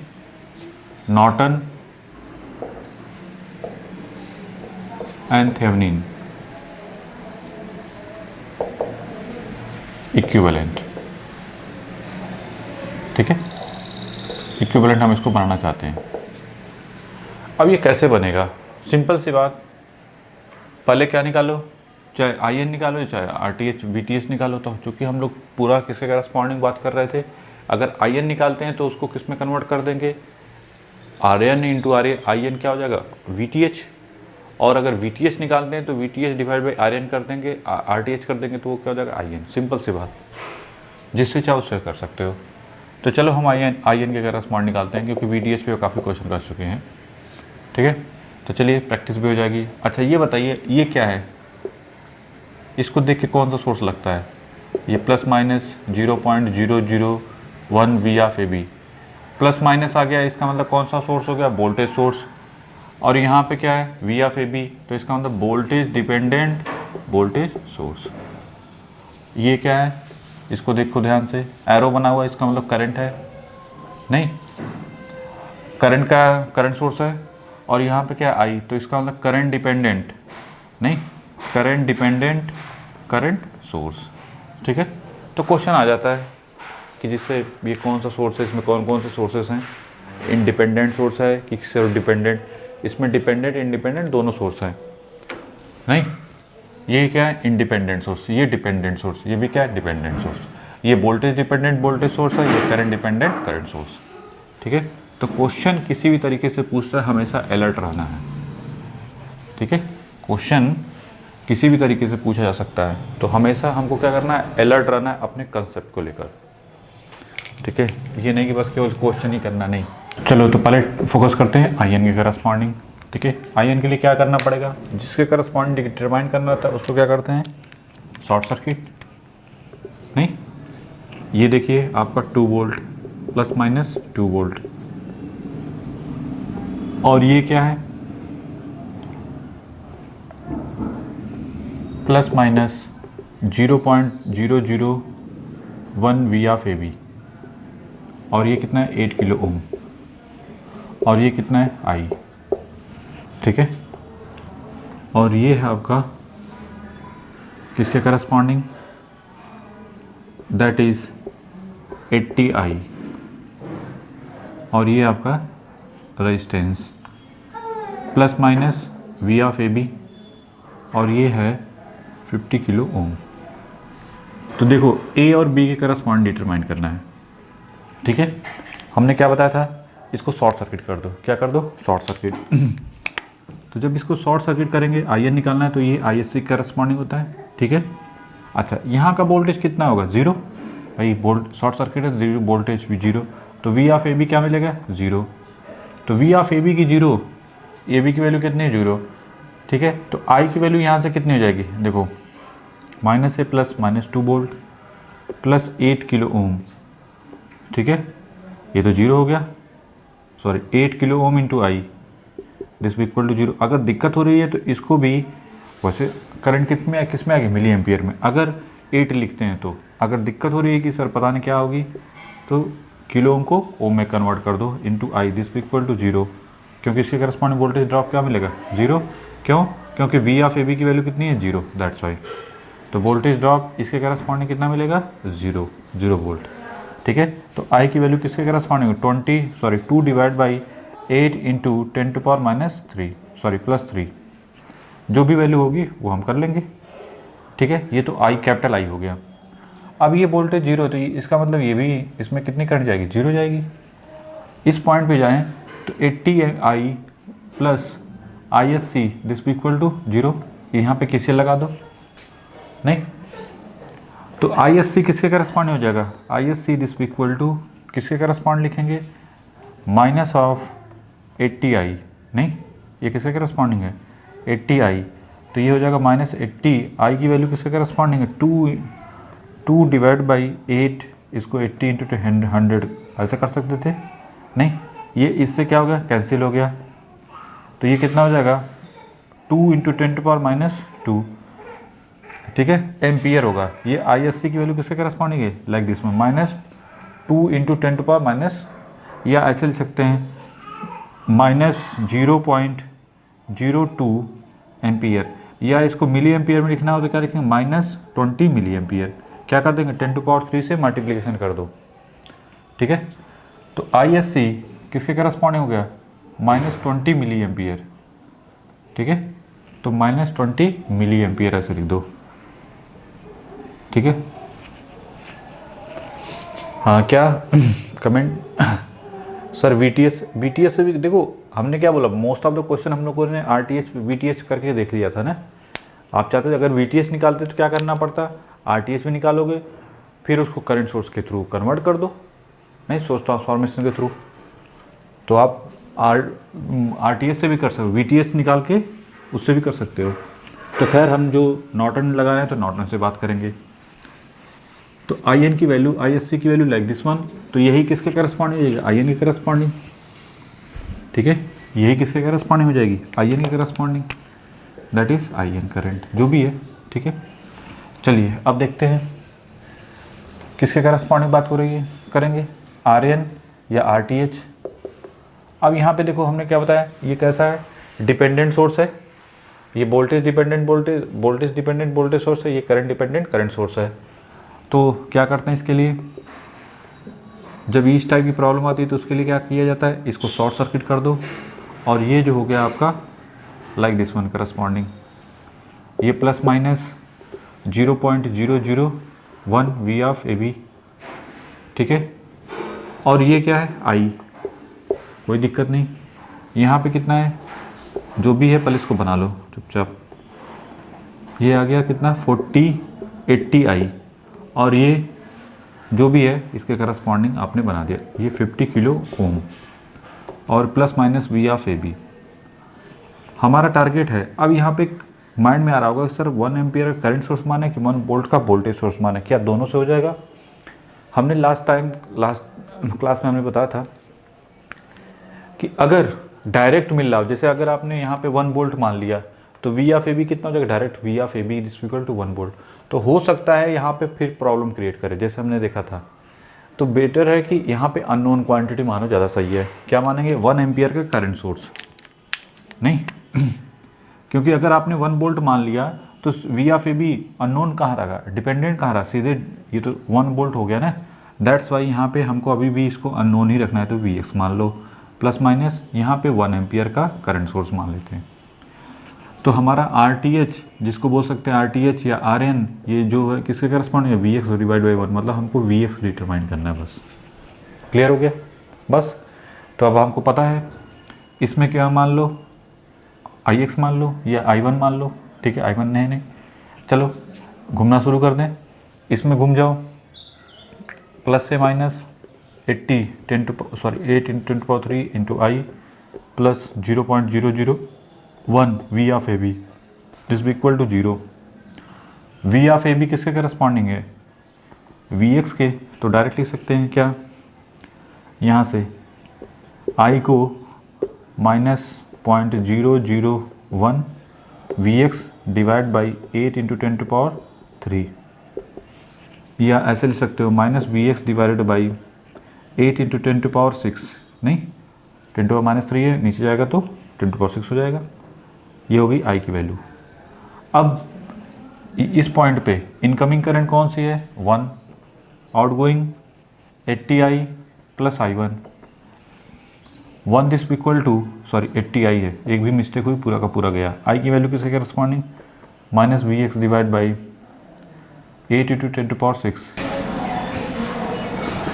नॉर्टन एंड थेवेनिन इक्विवेलेंट, ठीक है। इक्विवेलेंट हम इसको बनाना चाहते हैं। अब ये कैसे बनेगा? सिंपल सी बात, पहले क्या निकालो, चाहे आई एन निकालो चाहे R T H B T H निकालो। तो चूँकि हम लोग पूरा किसके करस्पॉन्डिंग बात कर रहे थे, अगर आई एन निकालते हैं तो उसको किस में कन्वर्ट कर देंगे, R N into R A, I N क्या हो जाएगा वी टी एच। और अगर वी टी एच निकालते हैं तो V T H divide by R N कर देंगे, आर टी एच कर देंगे तो वो क्या हो जाएगा आई एन। सिंपल सी बात, जिससे चाहो उससे कर सकते हो। तो चलो हम आई एन के करस्पॉन्ड निकालते हैं, क्योंकि वी टी एच पे काफ़ी क्वेश्चन कर चुके हैं, ठीक है। तो चलिए प्रैक्टिस भी हो जाएगी। अच्छा ये बताइए ये क्या है, इसको देख के कौन सा सोर्स लगता है? ये plus minus 0.001 V of A B, plus minus आ गया, इसका मतलब कौन सा सोर्स हो गया, वोल्टेज सोर्स। और यहाँ पे क्या है वी ऑफ ए बी, तो इसका मतलब वोल्टेज डिपेंडेंट वोल्टेज सोर्स। ये क्या है, इसको देखो ध्यान से, एरो बना हुआ है, इसका मतलब करंट है, नहीं, करंट का करंट सोर्स है। और यहाँ पे क्या आई, तो इसका मतलब करंट डिपेंडेंट, नहीं, करंट डिपेंडेंट करंट सोर्स, ठीक है। तो क्वेश्चन आ जाता है कि जिससे ये कौन सा सोर्स है, इसमें कौन कौन से सोर्सेस हैं, इंडिपेंडेंट सोर्स है कि सिर्फ डिपेंडेंट, इसमें डिपेंडेंट इंडिपेंडेंट दोनों सोर्स हैं, नहीं, ये क्या है इंडिपेंडेंट सोर्स, ये डिपेंडेंट सोर्स, ये भी क्या है डिपेंडेंट सोर्स, ये वोल्टेज डिपेंडेंट वोल्टेज सोर्स है, ये करंट डिपेंडेंट करंट सोर्स, ठीक है। तो क्वेश्चन किसी भी तरीके से पूछता है, हमेशा अलर्ट रहना है, ठीक है। क्वेश्चन किसी भी तरीके से पूछा जा सकता है, तो हमेशा हमको क्या करना है, अलर्ट रहना है अपने कंसेप्ट को लेकर, ठीक है। ये नहीं कि बस केवल क्वेश्चन ही करना, नहीं। चलो तो पहले फोकस करते हैं आई एन के करस्पॉन्डिंग, ठीक है। आई एन के लिए क्या करना पड़ेगा, जिसके करस्पॉन्डिंग डिटरमाइन करना होता है उसको क्या करते हैं, शॉर्ट सर्किट, नहीं, ये देखिए आपका 2 वोल्ट प्लस माइनस 2 वोल्ट, और ये क्या है plus minus 0.001 V of A B, और ये कितना है 8 किलो ओम, और ये कितना है आई, ठीक है। और ये है आपका किसके करस्पॉन्डिंग, दैट इज 80 आई, और ये आपका resistance plus minus V of A B, और ये है 50 किलो ओम। तो देखो ए और बी के करस्पॉन्ड डिटरमाइन करना है, ठीक है। हमने क्या बताया था, इसको शॉर्ट सर्किट कर दो, क्या कर दो, शॉर्ट सर्किट। तो जब इसको शॉर्ट सर्किट करेंगे आई एन निकालना है, तो ये आई एस सी करस्पॉन्डिंग होता है, ठीक है। अच्छा यहाँ का वोल्टेज कितना होगा, 0, भाई वोल्ट शॉर्ट सर्किट है, जीरो वोल्टेज भी 0, तो वी ऑफ ए बी क्या मिलेगा 0, तो वी ऑफ ए बी की 0, ए बी की वैल्यू कितनी है 0, ठीक है। तो आई की वैल्यू यहाँ से कितनी हो जाएगी, देखो माइनस से plus minus 2 volt plus 8 kilo ohm, ठीक है, ये तो 0 हो गया, sorry 8 kilo ohm into I, this भी इक्वल टू 0। अगर दिक्कत हो रही है तो इसको भी, वैसे करंट किस में आ गई, मिली एम्पियर में, अगर 8 लिखते हैं तो, अगर दिक्कत हो रही है कि सर पता नहीं क्या होगी, तो किलो ओम को ओम में कन्वर्ट कर दो इंटू आई, दिस भी इक्वल टू 0, क्योंकि इसके करस्पॉन्डिंग वोल्टेज ड्रॉप क्या मिलेगा 0, क्यों, क्योंकि वी ऑफ ए बी की वैल्यू कितनी है 0, दैट्स वाई। तो वोल्टेज ड्रॉप इसके करस्पॉन्डिंग कितना मिलेगा 0 वोल्ट, ठीक है। तो आई की वैल्यू किसके करस्पॉन्डिंग 2 डिवाइड बाई 8 इंटू 10⁻³ जो भी वैल्यू होगी वो हम कर लेंगे, ठीक है। ये तो आई कैपिटल आई हो गया। अब ये वोल्टेज जीरो, तो इसका मतलब ये भी इसमें कितनी करंट जाएगी, जीरो जाएगी। इस पॉइंट पे जाएं तो 80i plus ISC this equal to zero, यहाँ पे KCL लगा दो, नहीं तो ISC किसके करस्पॉन्ड हो जाएगा, ISC दिस इक्वल टू किसके करस्पॉन्ड लिखेंगे, माइनस ऑफ 80i, नहीं ये किसके करस्पॉन्डिंग है 80i, तो ये हो जाएगा माइनस 80i की वैल्यू किसके करस्पॉन्डिंग है 2 डिवाइड बाई 8, इसको 80 इंटू 100 ऐसे कर सकते थे, नहीं ये इससे क्या हो गया, कैंसिल हो गया, तो ये कितना हो जाएगा 2 इंटू 10⁻², ठीक है, एम्पियर होगा। ये ISC की वैल्यू किसके करस्पॉन्डिंग है, लाइक दिस में -2 इंटू 10⁻, या ऐसे लिख सकते हैं -0.02 एम्पियर, या इसको मिली एम्पियर में लिखना हो तो क्या लिखेंगे -20 मिली एम्पियर, क्या कर देंगे 10⁻³ से मल्टीप्लिकेशन कर दो, ठीक है। तो ISC किसके करस्पॉन्डिंग हो गया -20 मिली एम्पियर, ठीक है, तो -20 मिली एम्पियर ऐसे लिख दो, ठीक है। हाँ क्या कमेंट सर VTS से भी देखो, हमने क्या बोला, मोस्ट ऑफ द क्वेश्चन हम लोगों ने RTH VTH करके देख लिया था ना। आप चाहते थे अगर VTH निकालते तो क्या करना पड़ता, RTH भी निकालोगे फिर उसको करंट सोर्स के थ्रू कन्वर्ट कर दो, नहीं सोर्स ट्रांसफॉर्मेशन के थ्रू, तो आप RTH से भी कर सकते हो, VTH निकाल के उससे भी कर सकते हो। तो खैर हम जो नॉर्टन लगाए हैं तो नॉर्टन से बात करेंगे। तो IN की वैल्यू ISC की वैल्यू लाइक दिस वन, तो यही किसके करस्पॉन्डिंग हो जाएगी IN के करस्पॉन्डिंग, ठीक है, यही किसके करस्पॉन्डिंग हो जाएगी IN के corresponding, that is IN current जो भी है, ठीक है। चलिए अब देखते हैं किसके करस्पॉन्डिंग बात हो रही है, करेंगे RN या RTH। अब यहाँ पे देखो हमने क्या बताया, ये कैसा है, डिपेंडेंट सोर्स है, ये वोल्टेज डिपेंडेंट वोल्टेज सोर्स है, ये करंट डिपेंडेंट करंट सोर्स है। तो क्या करते हैं इसके लिए, जब इस टाइप की प्रॉब्लम आती है तो उसके लिए क्या किया जाता है, इसको शॉर्ट सर्किट कर दो, और ये जो हो गया आपका लाइक दिस वन करस्पॉन्डिंग, ये plus minus 0.001 V of AB, ठीक है, और ये क्या है I, कोई दिक्कत नहीं। यहाँ पे कितना है, जो भी है पहले इसको बना लो चुपचाप, ये आ गया कितना 80I, और ये जो भी है इसके करस्पॉन्डिंग आपने बना दिया, ये 50 किलो ओम, और plus minus V of AB हमारा टारगेट है। अब यहाँ पे माइंड में आ रहा होगा सर 1 एम्पियर का करंट सोर्स माने कि 1 वोल्ट का वोल्टेज सोर्स माने, क्या दोनों से हो जाएगा। हमने लास्ट क्लास में हमने बताया था कि अगर डायरेक्ट मिल रहा हो, जैसे अगर आपने यहाँ पे 1 वोल्ट मान लिया तो V ऑफ AB कितना हो जाएगा, direct V of AB is equal to 1 volt, तो हो सकता है यहाँ पे फिर प्रॉब्लम क्रिएट करे, जैसे हमने देखा था। तो बेटर है कि यहाँ पे अननोन क्वांटिटी मानो, ज़्यादा सही है। क्या मानेंगे 1 एम्पियर का करंट सोर्स, नहीं क्योंकि अगर आपने 1 वोल्ट मान लिया तो V ऑफ AB अननोन कहाँ रहा, डिपेंडेंट कहाँ रहा, सीधे ये तो 1 वोल्ट हो गया ना, दैट्स वाई यहाँ पे हमको अभी भी इसको अननोन ही रखना है, तो Vx मान लो, प्लस माइनस यहाँ पे 1 एम्पियर का करंट सोर्स मान लेते हैं। तो हमारा RTH जिसको बोल सकते हैं RTH या RN, ये जो है किसके करस्पॉन्डिंग है Vx डिवाइड बाई 1, मतलब हमको Vx डिटरमाइन करना है, बस क्लियर हो गया बस। तो अब हमको पता है इसमें क्या मान लो, Ix मान लो या I1 मान लो, ठीक है, I1 नहीं, चलो घूमना शुरू कर दें, इसमें घूम जाओ, प्लस से minus 8 into 10⁻³ into I plus 0.001 V of AB this equal to 0। V of AB किसके करस्पॉन्डिंग है Vx के, तो डायरेक्ट लिख सकते हैं क्या, यहाँ से I को -0.001 Vx डिवाइड बाई 8 इंटू 10⁻³, या ऐसे लिख सकते हो -Vx डिवाइडेड बाई 8 इंटू 10⁻⁶, नहीं 10⁻³ है, नीचे जाएगा तो 10⁻⁶ हो जाएगा। ये हो गई I की वैल्यू। अब इस पॉइंट पे इनकमिंग करंट कौन सी है 1, outgoing 80I plus I1, 1 this equal to 80I है, एक भी मिस्टेक हुई पूरा का पूरा गया। I की वैल्यू किसके corresponding -Vx divide by 8 into 10⁻⁶,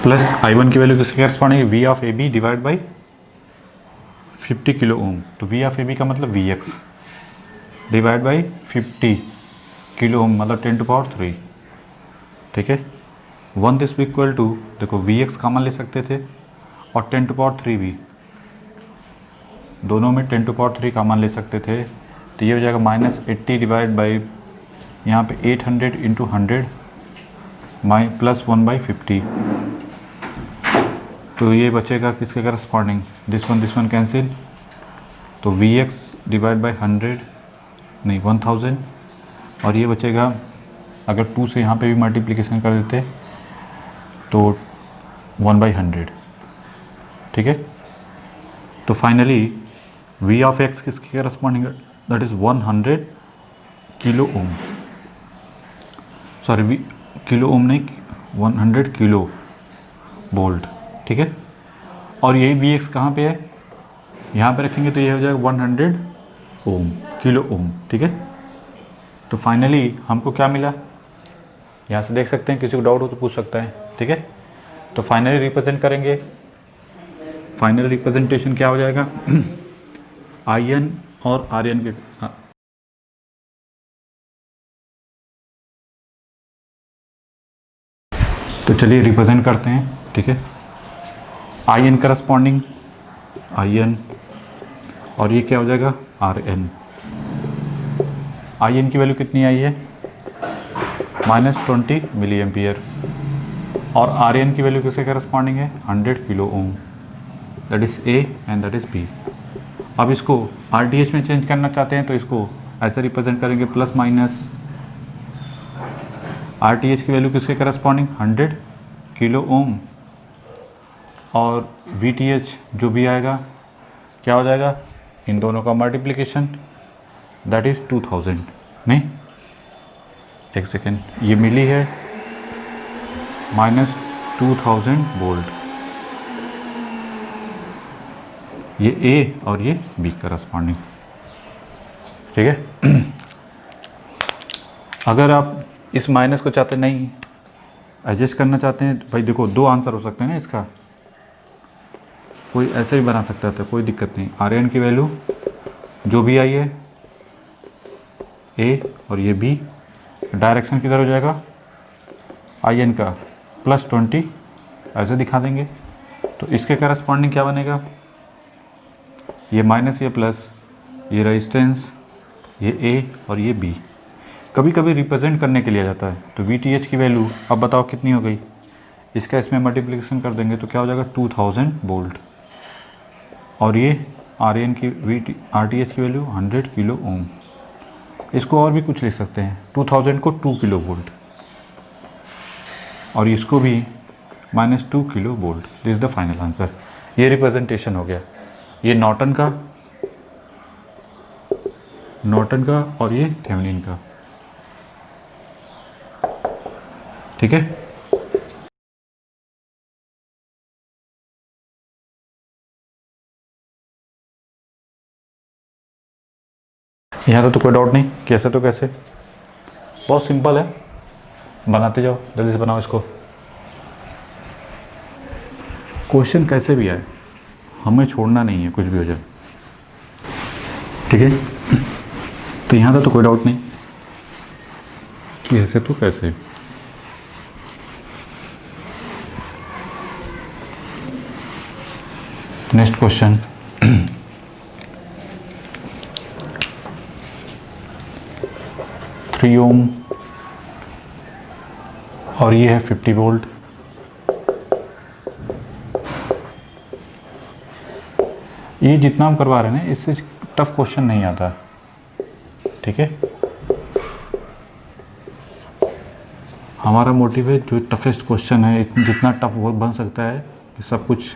plus I1 की वैल्यू किसके करस्पॉन्डिंग है, V of AB divide by 50 kilo ओम। तो V ऑफ AB का मतलब Vx डिवाइड बाई 50 किलो ओम मतलब 10 टू पावर 3, ठीक है। 1 दिस इक्वल टू, देखो Vx कॉमन ले सकते थे और 10 टू पावर 3 भी, दोनों में 10 टू पावर 3 कॉमन ले सकते थे। तो ये हो जाएगा -80 डिवाइड बाई यहाँ पे 800 इंटू 100 प्लस 1/50। तो ये बचेगा किसके करस्पॉन्डिंग, दिस वन कैंसिल, तो Vx डिवाइड बाई 100 नहीं 1000, और ये बचेगा अगर 2 से यहाँ पे भी मल्टीप्लिकेशन कर देते तो 1/100, ठीक है। तो फाइनली V ऑफ x किसके करस्पॉन्डिंग है, that is 100 kilo ohm, sorry kilo ohm नहीं 100 किलो वोल्ट, ठीक है। और यही Vx कहाँ पे है, यहाँ पे रखेंगे तो ये हो जाएगा 100 ओम, किलो ओम, ठीक है। तो फाइनली हमको क्या मिला, यहाँ से देख सकते हैं, किसी को डाउट हो तो पूछ सकता है, ठीक है। तो फाइनली रिप्रेजेंट करेंगे, फाइनल रिप्रेजेंटेशन क्या हो जाएगा IN और RN के, तो चलिए रिप्रेजेंट करते हैं, ठीक है। IN करस्पॉन्डिंग IN और ये क्या हो जाएगा RN। IN की वैल्यू कितनी आई है, -20 मिली एम्पियर, और RN की वैल्यू किसके करस्पॉन्डिंग है, 100 kilo ohm, that is A and that is B। अब इसको RTH में चेंज करना चाहते हैं तो इसको ऐसे रिप्रेजेंट करेंगे, प्लस माइनस RTH की वैल्यू किसके करस्पॉन्डिंग 100 किलो ओम, और VTH जो भी आएगा क्या हो जाएगा, इन दोनों का मल्टीप्लिकेशन, दैट इज़ 2000, नहीं एक सेकेंड, ये मिली है -2000 वोल्ट, ये A और ये B करस्पॉन्डिंग, ठीक है। अगर आप इस माइनस को चाहते नहीं एडजस्ट करना चाहते हैं, भाई देखो 2 आंसर हो सकते हैं ना इसका, कोई ऐसे भी बना सकता था, कोई दिक्कत नहीं। RN की वैल्यू जो भी आई है A और ये B, डायरेक्शन किधर हो जाएगा IN का +20, ऐसे दिखा देंगे। तो इसके करस्पॉन्डिंग क्या बनेगा, ये माइनस ये प्लस, ये रेजिस्टेंस, ये A और ये B, कभी कभी रिप्रेजेंट करने के लिए आ जाता है। तो VTH की वैल्यू अब बताओ कितनी हो गई, इसका इसमें मल्टीप्लिकेशन कर देंगे तो क्या हो जाएगा 2000 वोल्ट, और ये RN की RTH की वैल्यू 100 किलो ओम। इसको और भी कुछ लिख सकते हैं, 2000 को 2 किलो वोल्ट, और इसको भी -2 kilo volt. This is the final answer. ये रिप्रेजेंटेशन हो गया, ये नॉर्टन का और ये थेवेनिन का, ठीक है। यहाँ तो कोई डाउट नहीं, कैसे तो कैसे, बहुत सिंपल है, बनाते जाओ, जल्दी से बनाओ इसको। क्वेश्चन कैसे भी आए हमें छोड़ना नहीं है, कुछ भी हो जाए, ठीक है। तो यहाँ तो कोई डाउट नहीं कि ऐसे तो कैसे। नेक्स्ट क्वेश्चन, थ्री ओम और ये है 50 वोल्ट। ये जितना हम करवा रहे हैं ना, इससे टफ क्वेश्चन नहीं आता, ठीक है। हमारा मोटिव है जो टफेस्ट क्वेश्चन है, जितना टफ वो बन सकता है कि सब कुछ।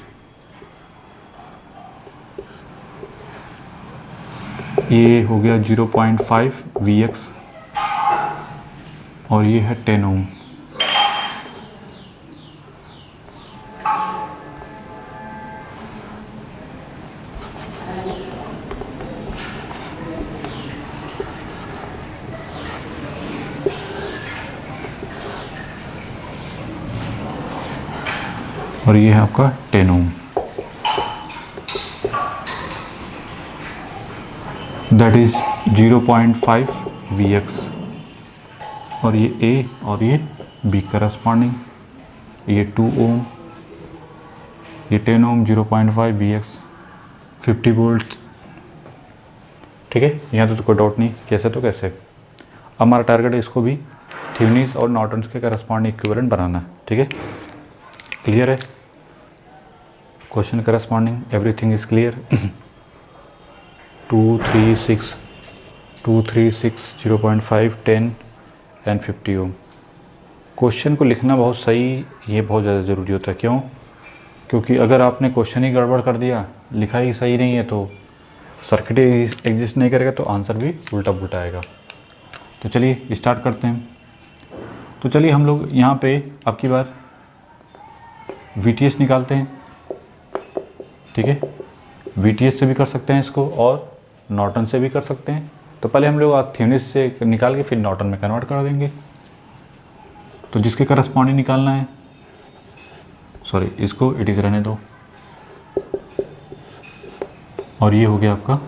ये हो गया 0.5 Vx और ये है 10 ओम। और ये है आपका 10 ओम, दैट इज 0.5 Vx। और ये A और ये B करस्पॉन्डिंग, ये 2 ओम, ये 10 ओम, 0.5 Vx, 50 वोल्ट। ठीक है, यहाँ तो कोई डाउट नहीं, कैसे तो कैसे। अब हमारा टारगेट है इसको भी थेवेनिन्स और नॉर्टन्स के करस्पॉन्डिंग इक्विवेलेंट बनाना है। ठीक है, क्लियर है, question corresponding everything is clear. 2 3 6 2 3 6 0.5 10 and 50 ohm. Question को लिखना बहुत सही, ये बहुत ज़्यादा ज़रूरी होता है। क्यों? क्योंकि अगर आपने क्वेश्चन ही गड़बड़ कर दिया, लिखा ही सही नहीं है, तो सर्किट एग्जिस्ट नहीं करेगा, तो आंसर भी उल्टा पुल्टा आएगा। तो चलिए स्टार्ट करते हैं। तो चलिए हम लोग यहाँ पे अब की बार VTS निकालते हैं। ठीक है, VTS से भी कर सकते हैं इसको और नॉर्टन से भी कर सकते हैं। तो पहले हम लोग थेवेनिन्स से निकाल के फिर नॉर्टन में कन्वर्ट कर देंगे। तो जिसके करस्पॉन्डिंग निकालना है, सॉरी इसको इट इज़ रहने दो, और ये हो गया आपका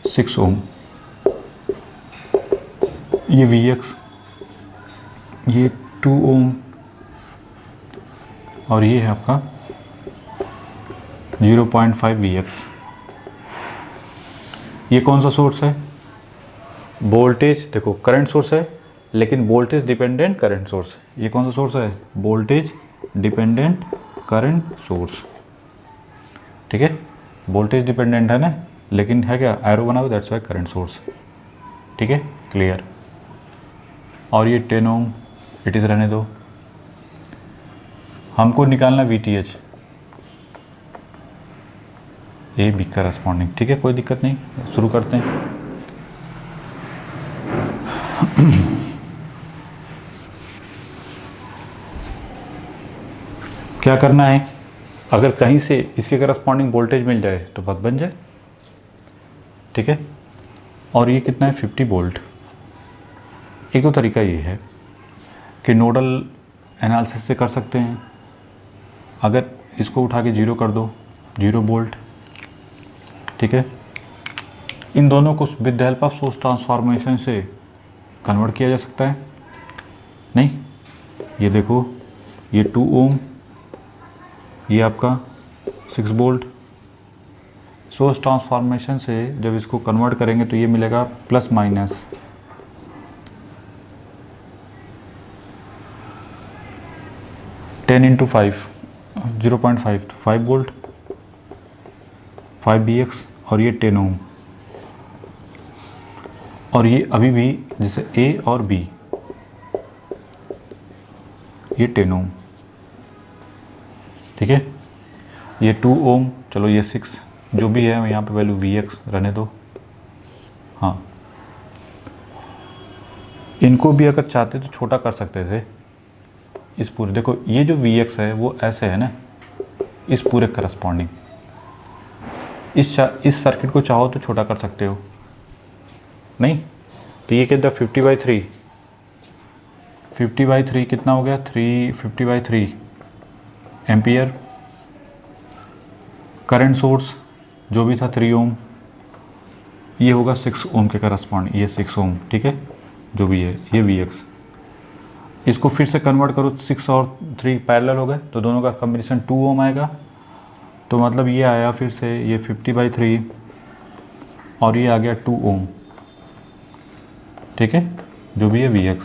6 ओम, ये Vx, ये 2 ओम, और ये है आपका 0.5 Vx। ये कौन सा सोर्स है? वोल्टेज, देखो करंट सोर्स है, लेकिन वोल्टेज डिपेंडेंट करंट सोर्स। ये कौन सा सोर्स है? Voltage dependent current source. ठीक है, वोल्टेज डिपेंडेंट है ना, लेकिन है क्या, एरो बना हुआ, दैट्स वाई करंट सोर्स। ठीक है, क्लियर। और ये 10 ओम इट इज़ रहने दो, हमको निकालना VTH, ए बी करस्पॉन्डिंग। ठीक है, कोई दिक्कत नहीं, शुरू करते हैं। क्या करना है, अगर कहीं से इसके करस्पॉन्डिंग वोल्टेज मिल जाए तो बात बन जाए। ठीक है, और ये कितना है? 50 वोल्ट। एक तो तरीका ये है कि नोडल एनालिसिस से कर सकते हैं। अगर इसको उठा के 0 कर दो, 0 वोल्ट। ठीक है, इन दोनों को with the help of source transformation से कन्वर्ट किया जा सकता है। नहीं, ये देखो, ये 2 ओम, ये आपका 6 वोल्ट। सोर्स ट्रांसफॉर्मेशन से जब इसको कन्वर्ट करेंगे तो ये मिलेगा प्लस माइनस 10 इंटू 5, 0.5, तो 5 वोल्ट, 5 Vx, और ये 10 ओम। और ये अभी भी जैसे A और B, ये 10 ओम। ठीक है, ये 2 ओम, चलो ये 6, जो भी है यहाँ पे वैल्यू Vx रहने दो। हाँ, इनको भी अगर चाहते तो छोटा कर सकते थे। इस पूरे, देखो ये जो Vx है वो ऐसे है ना, इस पूरे करस्पॉन्डिंग। इस सर्किट को चाहो तो छोटा कर सकते हो। नहीं तो ये कितना, 50/3, 50/3 कितना हो गया? 50/3 एम्पियर। करंट सोर्स जो भी था 3 ओम, ये होगा 6 ओम के करस्पॉन्ड, ये 6 ओम। ठीक है, जो भी है ये Vx। इसको फिर से कन्वर्ट करो, 6 और 3 पैरेलल हो गए, तो दोनों का कॉम्बिनेशन 2 ओम आएगा। तो मतलब ये आया फिर से ये 50/3 और ये आ गया 2 ओम। ठीक है, जो भी है Vx।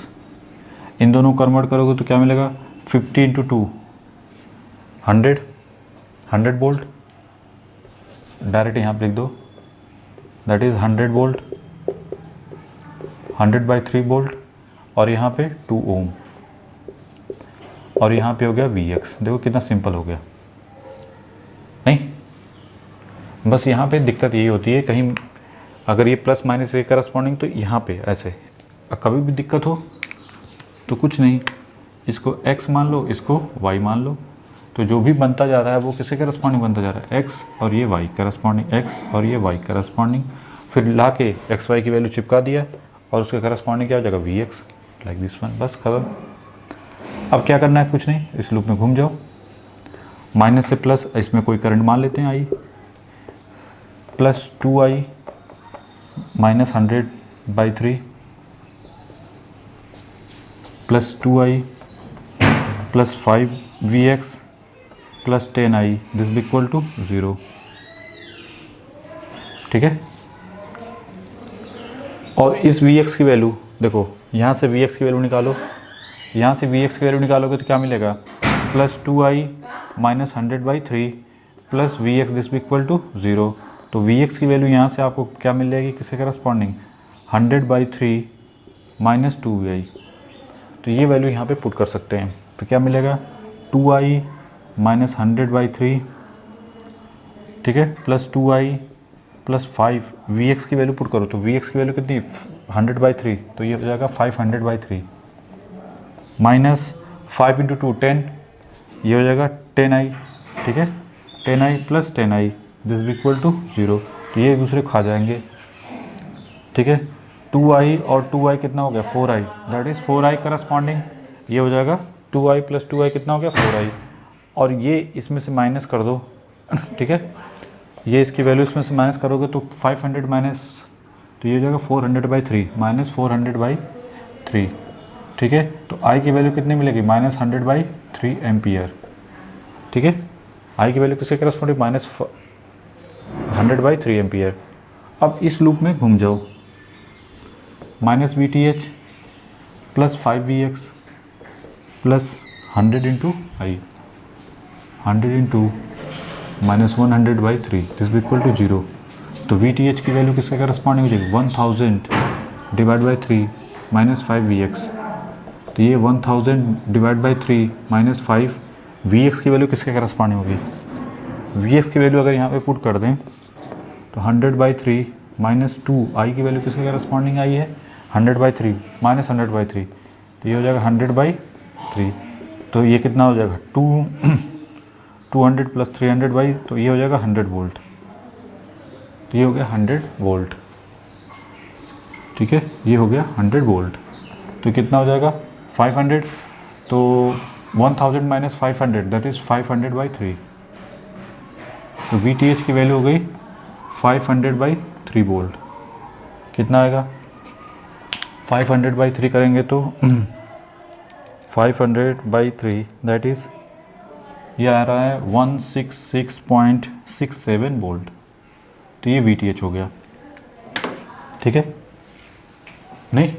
इन दोनों कन्वर्ट करोगे तो क्या मिलेगा? 50 इंटू 2, 100 वोल्ट। डायरेक्ट यहाँ पर लिख दो, दैट इज़ 100 वोल्ट, 100/3 वोल्ट, और यहाँ पे 2 ओम, और यहाँ पे हो गया Vx। देखो कितना सिंपल हो गया। नहीं, बस यहाँ पे दिक्कत यही होती है, कहीं अगर ये प्लस माइनस के करस्पॉन्डिंग, तो यहाँ पे ऐसे कभी भी दिक्कत हो तो कुछ नहीं, इसको x मान लो, इसको y मान लो, तो जो भी बनता जा रहा है वो किसके करस्पॉन्डिंग बनता जा रहा है? x, और ये y करस्पॉन्डिंग, x और ये y करस्पॉन्डिंग। फिर ला के एक्स वाई की वैल्यू चिपका दिया और उसके करस्पॉन्डिंग क्या हो जाएगा? Vx, like this one. बस खत्म। अब क्या करना है? कुछ नहीं, इस लूप में घूम जाओ माइनस से प्लस, इसमें कोई करंट मान लेते हैं I, plus 2i minus 100/3 plus 2i plus 5vx plus 10i, this be equal to 0। ठीक है, और इस vx की वैल्यू देखो, यहाँ से vx की वैल्यू निकालो, यहाँ से vx की वैल्यू निकालोगे तो क्या मिलेगा, plus 2i minus 100/3 plus vx, this be equal to 0। तो vx की वैल्यू यहाँ से आपको क्या मिल जाएगी, किसके करस्पॉन्डिंग, 100/3 माइनस 2i। तो ये वैल्यू यहाँ पे पुट कर सकते हैं, तो क्या मिलेगा, 2i माइनस 100/3, ठीक है, प्लस 2i प्लस 5, vx की वैल्यू पुट करो तो vx की वैल्यू कितनी, 100/3, तो ये हो जाएगा 500/3 माइनस 5 × 2 10, ये हो जाएगा 10i। ठीक है, 10i plus 10i, this be equal to 0। तो ये एक दूसरे को खा जाएंगे। ठीक है, 2i और 2i कितना हो गया, 4i, that is 4i corresponding, ये हो जाएगा 2i प्लस 2i कितना हो गया, 4i, और ये इसमें से माइनस कर दो। ठीक है, ये इसकी वैल्यू इसमें से माइनस करोगे तो 500 माइनस, तो ये हो जाएगा 400/3 माइनस 400/3। ठीक है, तो i की वैल्यू कितनी मिलेगी, माइनस 100/3 एम्पियर। ठीक है, i की वैल्यू किसके करस्पॉन्डिंग, माइनस 100/3 एम्पियर। अब इस लूप में घूम जाओ, minus VTH plus 5vx plus 100 × i, 100 × minus 100/3, this be equal to 0। तो VTH की वैल्यू किसके करस्पॉन्डिंग हो जाएगी, 1000/3 माइनस 5vx। तो ये 1000/3 माइनस 5, vx की वैल्यू किसके करस्पॉन्डिंग होगी, vx की वैल्यू अगर यहाँ पे पुट कर दें तो 100/3 माइनस 2, i की वैल्यू किसके करस्पॉन्डिंग आई है, 100/3 माइनस 100/3, तो ये हो जाएगा 100/3। तो ये कितना हो जाएगा, 200 प्लस 300/, तो ये हो जाएगा 100 वोल्ट। तो ये हो गया 100 वोल्ट। ठीक है, ये हो गया 100 वोल्ट। तो कितना हो जाएगा, 500, तो 1000 माइनस 500, दैट इज़ 500/3। तो VTH की वैल्यू हो गई 500/3 वोल्ट। कितना आएगा, 500/3 करेंगे तो 500/3 दैट इज़, ये आ रहा है 166.67 वोल्ट। तो ये VTH हो गया। ठीक है, नहीं,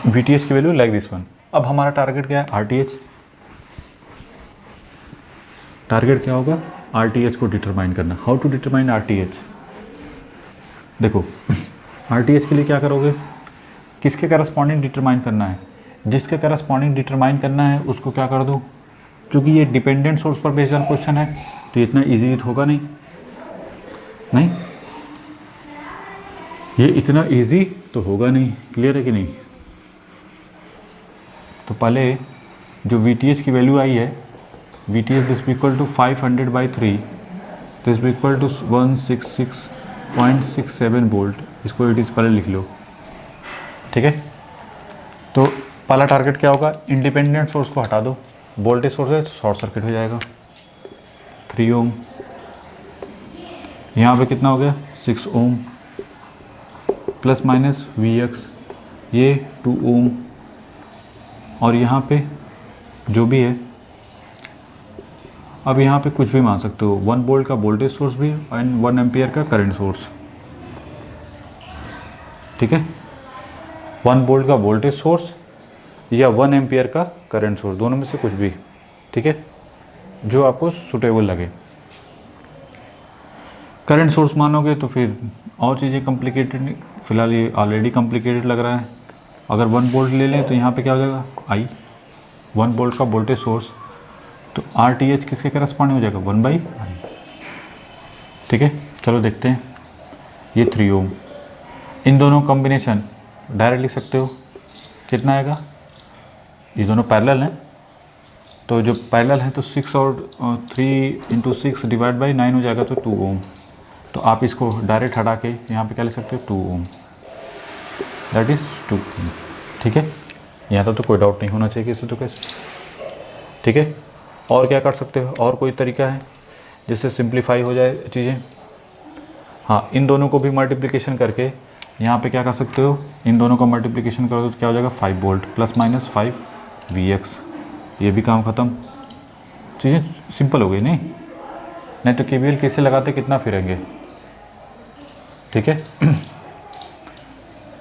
VTH की वैल्यू लाइक दिस वन। अब हमारा टारगेट क्या है, RTH। टारगेट क्या होगा, RTH को डिटरमाइन करना। हाउ टू डिटरमाइन RTH, देखो RTH के लिए क्या करोगे, किसके करस्पॉन्डिंग डिटरमाइन करना है, जिसके करस्पॉन्डिंग डिटरमाइन करना है उसको क्या कर दो, क्योंकि ये डिपेंडेंट सोर्स पर बेस्ड ऑन क्वेश्चन है तो ये इतना इजी होगा नहीं, ये इतना इजी तो होगा नहीं। क्लियर है कि नहीं। तो पहले जो VTH की वैल्यू आई है, VTH this be equal to 500/3, this be equal to 166.67 volt. इसको इट इज़ पहले लिख लो। ठीक है, तो पहला टारगेट क्या होगा, इंडिपेंडेंट सोर्स को हटा दो, वोल्टेज सोर्स है तो शॉर्ट सर्किट हो जाएगा। 3 ओम, यहाँ पे कितना हो गया, 6 ओम, प्लस माइनस Vx, ये 2 ओम, और यहाँ पे जो भी है, अब यहाँ पे कुछ भी मान सकते हो, 1 वोल्ट का वोल्टेज सोर्स भी एंड 1 एम्पियर का करंट सोर्स। ठीक है, 1 वोल्ट का वोल्टेज सोर्स या 1 एम्पियर का करंट सोर्स, दोनों में से कुछ भी। ठीक है, जो आपको सुटेबल लगे। करंट सोर्स मानोगे तो फिर और चीज़ें कॉम्प्लिकेटेड, फिलहाल ये ऑलरेडी कॉम्प्लिकेटेड लग रहा है। अगर 1 वोल्ट ले लें तो यहाँ पे क्या हो जाएगा, I 1 वोल्ट का वोल्टेज सोर्स, तो RTH किसके करस्पॉन्डिंग हो जाएगा, 1/I। ठीक है, चलो देखते हैं। ये 3 ओम, इन दोनों कॉम्बिनेशन डायरेक्ट लिख सकते हो, कितना आएगा, ये दोनों पैरेलल हैं तो जो पैरेलल है तो 6 और 3 × 6 डिवाइड बाई 9 हो जाएगा, तो 2 ओम। तो आप इसको डायरेक्ट हटा के यहाँ पे क्या लिख सकते हो, 2 ओम, दैट इज़ 2 ओम। ठीक है, यहाँ तो कोई डाउट नहीं होना चाहिए कि इसे तो कैसे। ठीक है, और क्या कर सकते हो, और कोई तरीका है जिससे सिंप्लीफाई हो जाए चीज़ें? हाँ, इन दोनों को भी मल्टीप्लिकेशन करके यहाँ पे क्या कर सकते हो, इन दोनों का मल्टीप्लिकेशन करो तो क्या हो जाएगा 5 वोल्ट प्लस माइनस 5 Vx। ये भी काम ख़त्म, चीज़ें सिंपल हो गई। नहीं तो KVL कैसे लगाते, कितना फिरेंगे। ठीक है।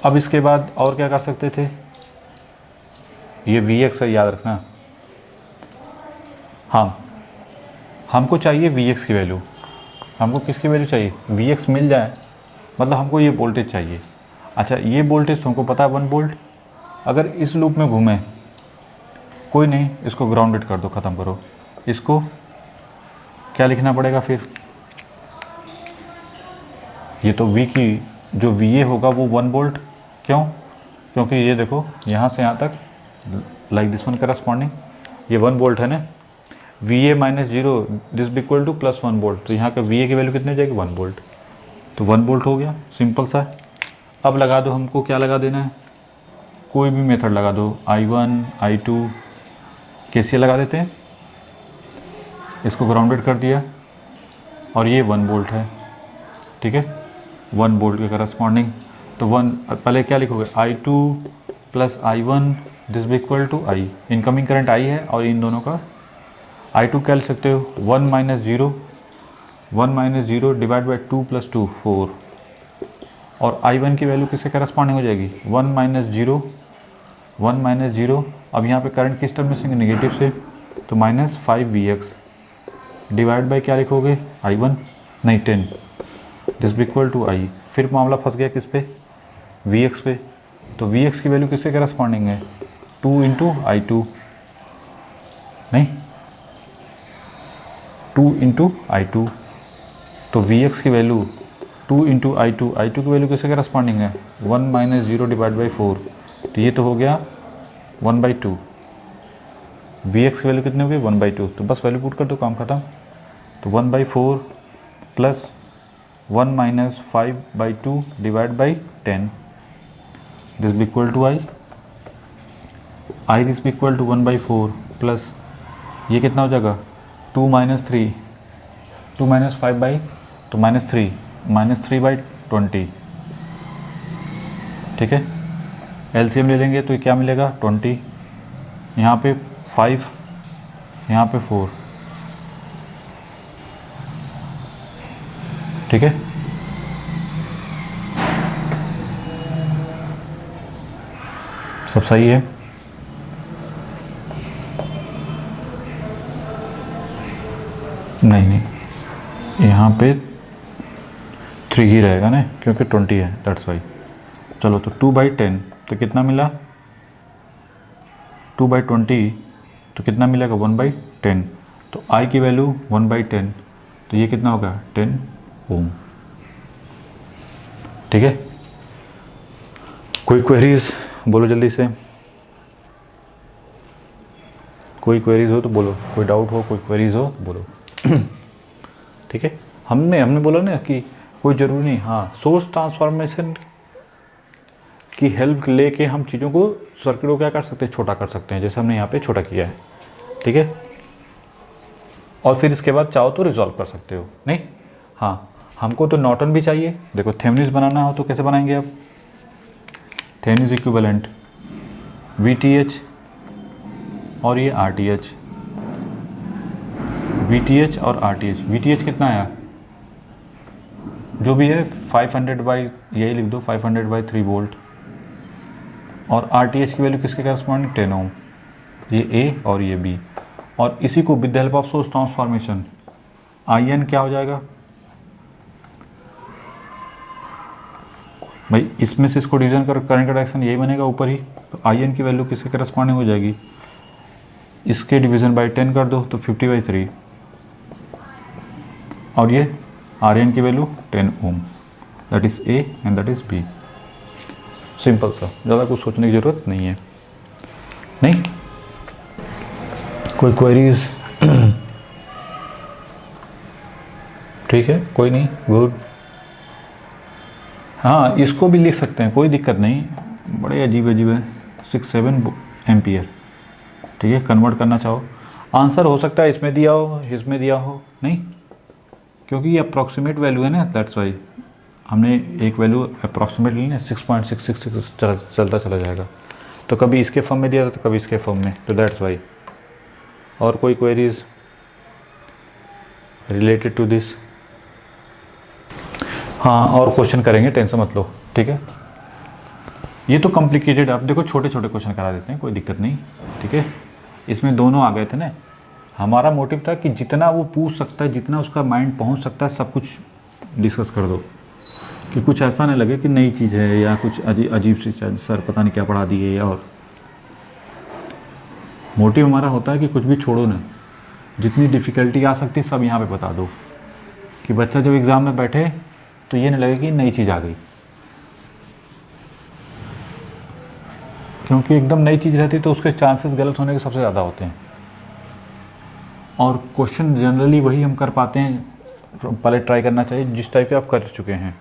अब इसके बाद और क्या कर सकते थे, ये Vx है, याद रखना। हाँ, हमको चाहिए Vx की वैल्यू, हमको किसकी वैल्यू चाहिए, Vx मिल जाए मतलब हमको ये वोल्टेज चाहिए। अच्छा, ये वोल्टेज तुमको पता है 1 वोल्ट। अगर इस लूप में घूमे, कोई नहीं, इसको ग्राउंडेड कर दो, ख़त्म करो। इसको क्या लिखना पड़ेगा फिर, ये तो V की जो VA होगा वो 1 वोल्ट। क्यों? क्योंकि ये देखो यहाँ से यहाँ तक लाइक दिस वन करस्पॉन्डिंग, ये 1 वोल्ट है ना। VA minus 0 this be equal to plus 1 volt, तो यहाँ का VA की वैल्यू कितनी हो जाएगी 1 वोल्ट, तो 1 वोल्ट हो गया, सिंपल सा। अब लगा दो, हमको क्या लगा देना है, कोई भी मेथड लगा दो, I1 I2 KCL लगा देते हैं। इसको ग्राउंडेड कर दिया और ये 1 वोल्ट है, ठीक है, 1 वोल्ट के करस्पॉन्डिंग। तो 1 पहले क्या लिखोगे, I2 plus I1 this be equal to I, incoming current I है और इन दोनों का I2 क्या लिख सकते हो, 1 माइनस 0 डिवाइड बाई 2 प्लस 2 4, और I1 की वैल्यू किससे करस्पॉन्डिंग हो जाएगी, 1 माइनस 0। अब यहाँ पे करंट किस टर्म में से, नेगेटिव से, तो माइनस 5 Vx डिवाइड बाई क्या लिखोगे, I1 नहीं 10 this be equal to I। फिर मामला फंस गया किस पे, Vx पे। तो Vx की वैल्यू किससे करस्पॉन्डिंग है, 2 इंटू I2, नहीं 2 इंटू I2, तो Vx की वैल्यू 2 इंटू I2 की वैल्यू किससे करस्पॉन्डिंग है, 1 माइनस 0 डिवाइड बाई 4, तो ये तो हो गया 1/2। Vx की वैल्यू कितनी हो गई, 1/2, तो बस वैल्यू पुट कर दो, काम खत्म। तो 1/4 plus 1 minus 5/2 divide by 10 this be equal to I this be equal to 1/4 plus ये कितना हो जाएगा, 2 माइनस 3, 2 माइनस 5 बाई, तो माइनस 3/20, ठीक है। LCM ले लेंगे तो ये क्या मिलेगा, 20, यहाँ पे 5, यहाँ पे 4, ठीक है। सब सही है। नहीं, यहाँ पे 3 ही रहेगा ना, क्योंकि 20 है, दैट्स वाई। चलो, तो 2/10 तो कितना मिला, 2/20 तो कितना मिलेगा, 1/10, तो I की वैल्यू 1/10, तो ये कितना होगा, 10 ओम, ठीक है। कोई क्वेरीज बोलो जल्दी से, कोई क्वेरीज हो तो बोलो, कोई डाउट हो, कोई क्वेरीज हो तो बोलो। ठीक है, हमने बोला ना कि कोई ज़रूरी नहीं, हाँ, सोर्स ट्रांसफॉर्मेशन की हेल्प लेके हम चीज़ों को, सर्किट को क्या कर सकते हैं, छोटा कर सकते हैं, जैसे हमने यहाँ पे छोटा किया है, ठीक है। और फिर इसके बाद चाहो तो रिजॉल्व कर सकते हो। नहीं, हाँ, हमको तो नॉर्टन भी चाहिए। देखो, थेवेनिन बनाना हो तो कैसे बनाएंगे आप, थेवेनिन इक्विवेलेंट VTH और ये RTH, VTH और RTH। VTH कितना आया, जो भी है 500 बाई, यही लिख दो 500/3 वोल्ट, और RTH की वैल्यू किसके करस्पॉन्डिंग, 10 ओम, ये A और ये B। और इसी को with the help of source transformation IN क्या हो जाएगा भाई, इसमें से इसको डिवीजन कर, करंट का डायरेक्शन यही बनेगा ऊपर ही, तो IN की वैल्यू किसके करस्पॉन्डिंग हो जाएगी, इसके डिवीजन बाई 10 कर दो तो 50/3, और ये RN की value 10 ohm, that is A and that is B। Simple सा, ज़्यादा कुछ सोचने की ज़रूरत नहीं है। नहीं, कोई क्वेरीज? ठीक है, कोई नहीं, गुड। हाँ, इसको भी लिख सकते हैं, कोई दिक्कत नहीं, बड़े अजीब है, 6-7 एम्पियर, ठीक है, कन्वर्ट करना चाहो। आंसर हो सकता है इसमें दिया हो, इसमें दिया हो, नहीं, क्योंकि ये अप्रॉक्सीमेट वैल्यू है ना, दैट्स वाई हमने एक वैल्यू अप्रॉक्सीमेट ली ना, 6.666 चलता चला जाएगा। तो कभी इसके फॉर्म में दिया था तो कभी इसके फॉर्म में, तो दैट्स वाई। और कोई क्वेरीज रिलेटेड टू दिस? हाँ, और क्वेश्चन करेंगे, टेंशन मत लो, ठीक है। ये तो कॉम्प्लिकेटेड, आप देखो छोटे छोटे क्वेश्चन करा देते हैं, कोई दिक्कत नहीं, ठीक है। इसमें दोनों आ गए थे ना, हमारा मोटिव था कि जितना वो पूछ सकता है, जितना उसका माइंड पहुंच सकता है, सब कुछ डिस्कस कर दो, कि कुछ ऐसा नहीं लगे कि नई चीज़ है या कुछ अजीब सी चीज़, सर पता नहीं क्या पढ़ा दिए। और मोटिव हमारा होता है कि कुछ भी छोड़ो ना, जितनी डिफ़िकल्टी आ सकती सब यहाँ पे बता दो, कि बच्चा जब एग्ज़ाम में बैठे तो ये नहीं लगे कि नई चीज़ आ गई, क्योंकि एकदम नई चीज़ रहती तो उसके चांसेस गलत होने के सबसे ज़्यादा होते हैं। और क्वेश्चन जनरली वही हम कर पाते हैं, पहले ट्राई करना चाहिए जिस टाइप के आप कर चुके हैं,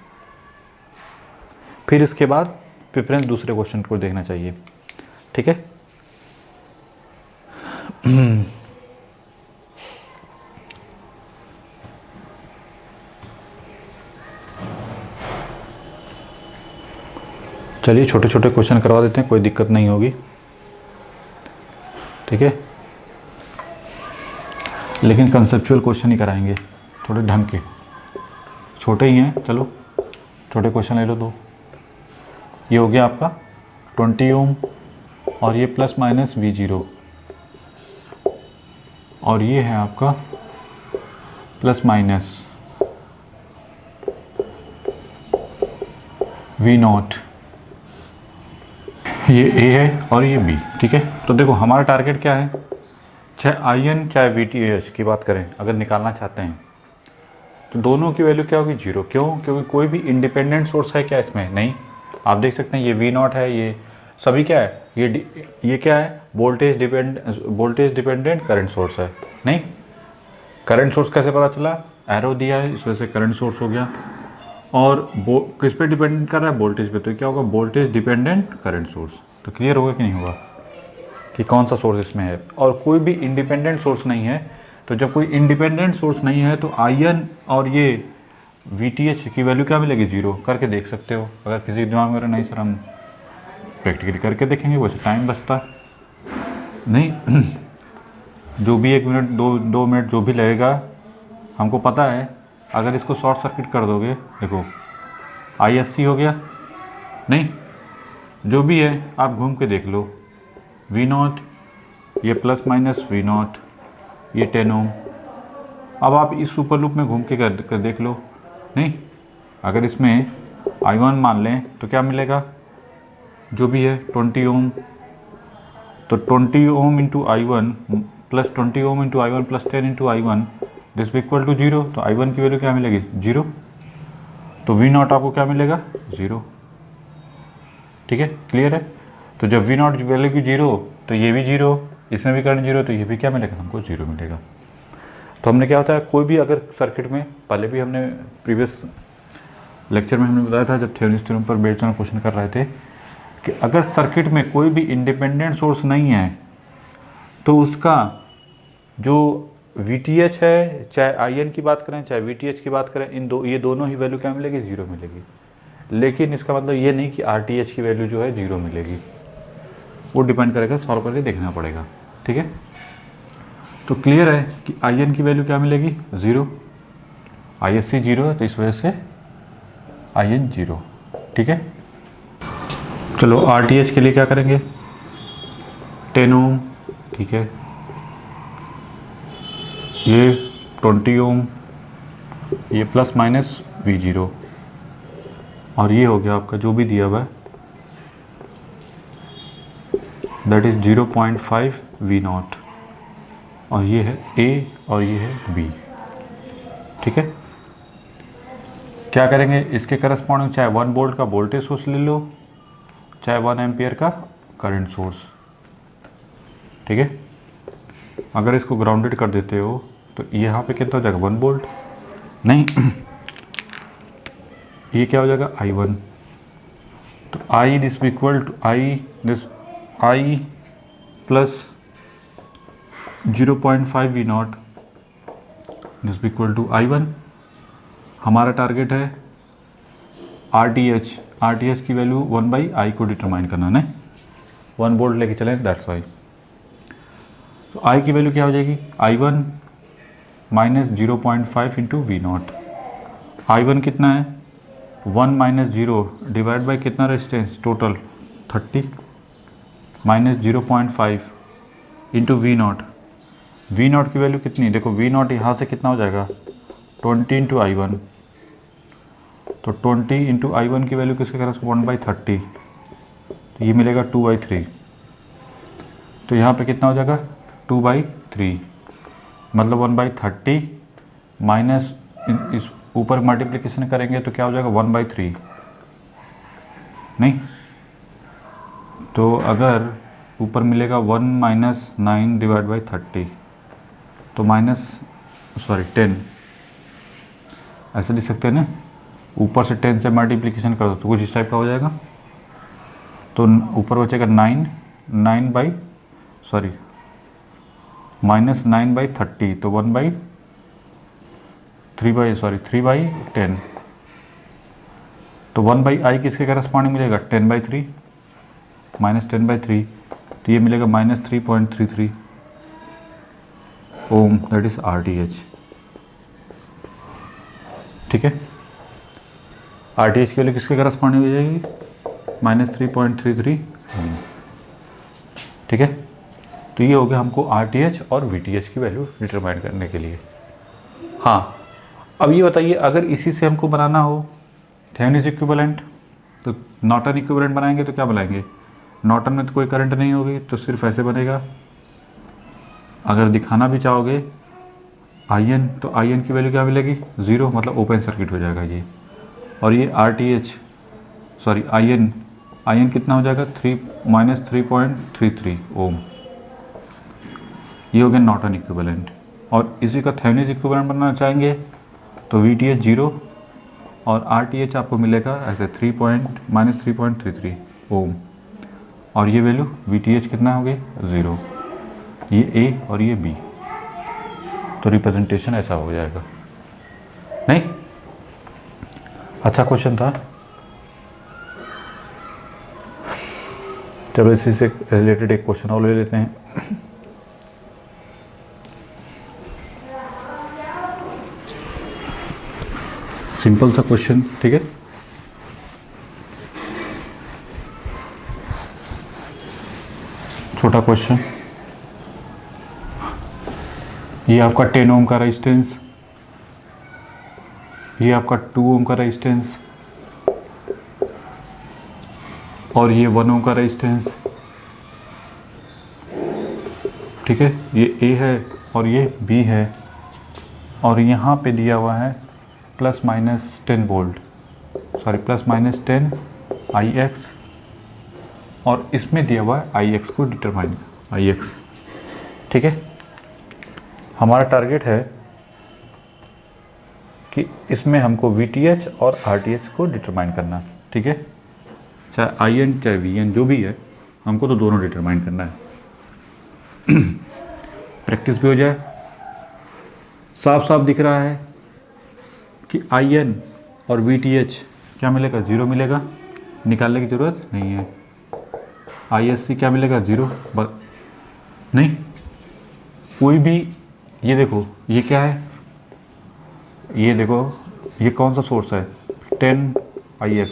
फिर इसके बाद प्रेफरेंस दूसरे क्वेश्चन को देखना चाहिए, ठीक है। चलिए छोटे छोटे क्वेश्चन करवा देते हैं, कोई दिक्कत नहीं होगी, ठीक है। लेकिन कंसेप्चुअल क्वेश्चन ही कराएंगे, थोड़े ढंग के, छोटे ही हैं। चलो छोटे क्वेश्चन ले लो दो। ये हो गया आपका 20 ओम, और ये प्लस माइनस V0, और ये है आपका प्लस माइनस V0। ये A है और ये B, ठीक है। तो देखो हमारा टारगेट क्या है, चाहे IN चाहे VTH की बात करें, अगर निकालना चाहते हैं तो दोनों की वैल्यू क्या होगी, 0। क्यों? क्योंकि कोई भी इंडिपेंडेंट सोर्स है क्या इसमें? नहीं। आप देख सकते हैं ये V0 है, ये सभी क्या है, ये क्या है, वोल्टेज डिपेंडेंट करंट सोर्स है। नहीं, करंट सोर्स कैसे पता चला, एरो दिया है, इस वजह से करंट सोर्स हो गया। और किस पे डिपेंडेंट कर रहा है, वोल्टेज पे, तो क्या होगा, वोल्टेज डिपेंडेंट करंट सोर्स। तो क्लियर होगा कि नहीं होगा कि कौन सा सोर्स इसमें है। और कोई भी इंडिपेंडेंट सोर्स नहीं है, तो जब कोई इंडिपेंडेंट सोर्स नहीं है तो IN और ये VTH की वैल्यू क्या मिलेगी, 0। करके देख सकते हो, अगर किसी दिमाग में नहीं सर हम प्रैक्टिकली करके देखेंगे, वैसे टाइम बचता नहीं। जो भी 1 मिनट 2 मिनट जो भी लगेगा, हमको पता है अगर इसको शॉर्ट सर्किट कर दोगे, देखो ISC हो गया, नहीं जो भी है आप घूम के देख लो, V0, ये प्लस माइनस V0, ये 10 ओम। अब आप इस सुपर लूप में घूम के कर देख लो, नहीं अगर इसमें I1 मान लें तो क्या मिलेगा, जो भी है 20 ओम, तो 20 ohm into I1 plus 20 ohm into I1 plus 10 into I1 this equal to 0। तो I1 की वैल्यू क्या मिलेगी, 0। तो V0 आपको क्या मिलेगा, 0, ठीक है, क्लियर है। तो जब V0 वैल्यू की 0 तो ये भी 0, इसमें भी करंट 0, तो ये भी क्या मिलेगा, हमको 0 मिलेगा। तो हमने क्या होता है, कोई भी अगर सर्किट में, पहले भी हमने प्रीवियस लेक्चर में हमने बताया था जब थेवेनिन्स थ्योरम पर बेस्ड ऑन क्वेश्चन कर रहे थे, कि अगर सर्किट में कोई भी इंडिपेंडेंट सोर्स नहीं है तो उसका जो VTH है, चाहे IN की बात करें चाहे VTH की बात करें, ये दोनों ही वैल्यू क्या मिलेगी, 0 मिलेगी। लेकिन इसका मतलब ये नहीं कि RTH की वैल्यू जो है 0 मिलेगी, वो डिपेंड करेगा, सॉल्व करके देखना पड़ेगा, ठीक है। तो क्लियर है कि IN की वैल्यू क्या मिलेगी, 0, ISC 0 है, तो इस वजह से IN 0, ठीक है। चलो RTH के लिए क्या करेंगे, 10 ओम, ठीक है, ये 20 ओम, ये प्लस माइनस V0, और ये हो गया आपका जो भी दिया हुआ है, दैट इज़ 0.5 V0, और ये है A और ये है B, ठीक है। क्या करेंगे, इसके करस्पॉन्डिंग चाहे 1 वोल्ट का वोल्टेज सोर्स ले लो, चाहे 1 एम्पियर का करंट सोर्स, ठीक है। अगर इसको ग्राउंडेड कर देते हो तो यहाँ पे कितना हो जाएगा, 1 वोल्ट, नहीं ये क्या हो जाएगा, I1। तो I this equal to I plus 0.5 V nought is equal to I1। हमारा टारगेट है RTH की वैल्यू 1/I को डिटरमाइन करना है, 1 वोल्ट लेके चलें, दैट्स वाई। तो I की वैल्यू क्या हो जाएगी, I1 minus 0.5 into V not. I1 कितना है, 1 माइनस 0 डिवाइड बाई कितना resistance total 30 minus 0.5 into V nought. V nought की वैल्यू कितनी, देखो वी नॉट यहाँ से कितना हो जाएगा 20 इंटू I1, तो 20 इंटू I1 की वैल्यू किसके करें 1/30, तो ये मिलेगा 2/3। तो यहाँ पे कितना हो जाएगा 2/3, मतलब 1/30 माइनस इस ऊपर मल्टीप्लिकेशन करेंगे तो क्या हो जाएगा 1/3, नहीं तो अगर ऊपर मिलेगा 1 माइनस 9 डिवाइड बाई 30 तो -10 ऐसे लिख सकते हैं ना, ऊपर से 10 से मल्टीप्लिकेशन कर दो तो कुछ इस टाइप का हो जाएगा। तो ऊपर बचेगा -9/30 तो 3/10 तो 1/I किसके करस्पॉन्डिंग मिलेगा 10/3 -10/3 तो ये मिलेगा -3.33 ओम, दैट इज RTH। ठीक है, RTH के लिए किसके करस्पॉन्डिंग हो जाएगी -3.33 ओम। ठीक है, तो ये हो गया हमको RTH और VTH की वैल्यू डिटरमाइन करने के लिए। हाँ, अब ये बताइए अगर इसी से हमको बनाना हो थेवेनिन इक्विवेलेंट, तो नॉर्टन इक्विवेलेंट बनाएंगे तो क्या बनाएंगे, नॉर्टन में तो कोई करंट नहीं होगी तो सिर्फ ऐसे बनेगा। अगर दिखाना भी चाहोगे IN तो IN की वैल्यू क्या मिलेगी 0, मतलब ओपन सर्किट हो जाएगा ये। और ये IN कितना हो जाएगा -3.33 ओम। ये हो गया नॉर्टन इक्विवेलेंट। और इसी का थेवेनिन इक्विवेलेंट बनाना चाहेंगे तो VTH 0 और RTH आपको मिलेगा ऐसे -3.33 ओम। और ये वैल्यू VTH कितना हो गई 0, ये A और ये B, तो रिप्रेजेंटेशन ऐसा हो जाएगा। नहीं, अच्छा क्वेश्चन था। चलो इसी से रिलेटेड एक क्वेश्चन और ले लेते हैं। सिंपल सा क्वेश्चन, ठीक है। छोटा क्वेश्चन, ये आपका 10 ओम का रेजिस्टेंस, ये आपका 2 ओम का रेजिस्टेंस और ये 1 ओम का रेजिस्टेंस। ठीक है, ये A है और ये B है और यहाँ पे दिया हुआ है ±10 वोल्ट, +-10 IX और इसमें दिया हुआ है IX को डिटरमाइन IX। ठीक है, हमारा टारगेट है कि इसमें हमको VTH और RTH को डिटरमाइन करना। ठीक है, चाहे IN चाहे VN जो भी है, हमको तो दोनों डिटरमाइन करना है। प्रैक्टिस भी हो जाए, साफ साफ दिख रहा है कि IN और VTH क्या मिलेगा 0 मिलेगा, निकालने की ज़रूरत नहीं है। ISC क्या मिलेगा 0, नहीं कोई भी। ये देखो ये क्या है, ये देखो ये कौन सा सोर्स है 10 IX,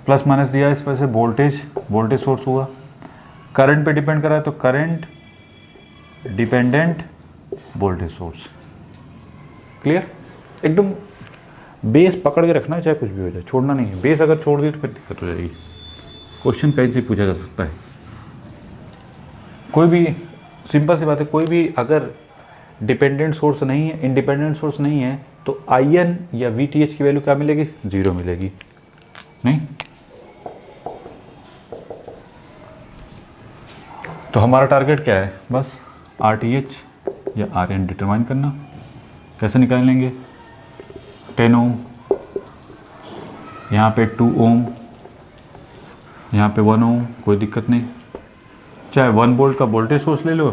प्लस माइनस दिया इस वजह से वोल्टेज सोर्स हुआ। करंट पे डिपेंड करा है तो current dependent voltage source. Clear, एकदम बेस पकड़ के रखना है, चाहे कुछ भी हो जाए, छोड़ना नहीं है। बेस अगर छोड़ दी तो फिर दिक्कत हो जाएगी। क्वेश्चन कहीं से पूछा जा सकता है, कोई भी सिंपल सी बात है, कोई भी अगर डिपेंडेंट सोर्स नहीं है, इंडिपेंडेंट सोर्स नहीं है, तो IN या VTH की वैल्यू क्या मिलेगी 0 मिलेगी। नहीं, तो हमारा टारगेट क्या है, बस RTH या RN डिटरमाइन करना। कैसे निकालेंगे, 10 ओम, यहाँ पे 2 ओम, यहाँ पे 1 ओम, कोई दिक्कत नहीं। चाहे 1 वोल्ट का वोल्टेज सोर्स ले लो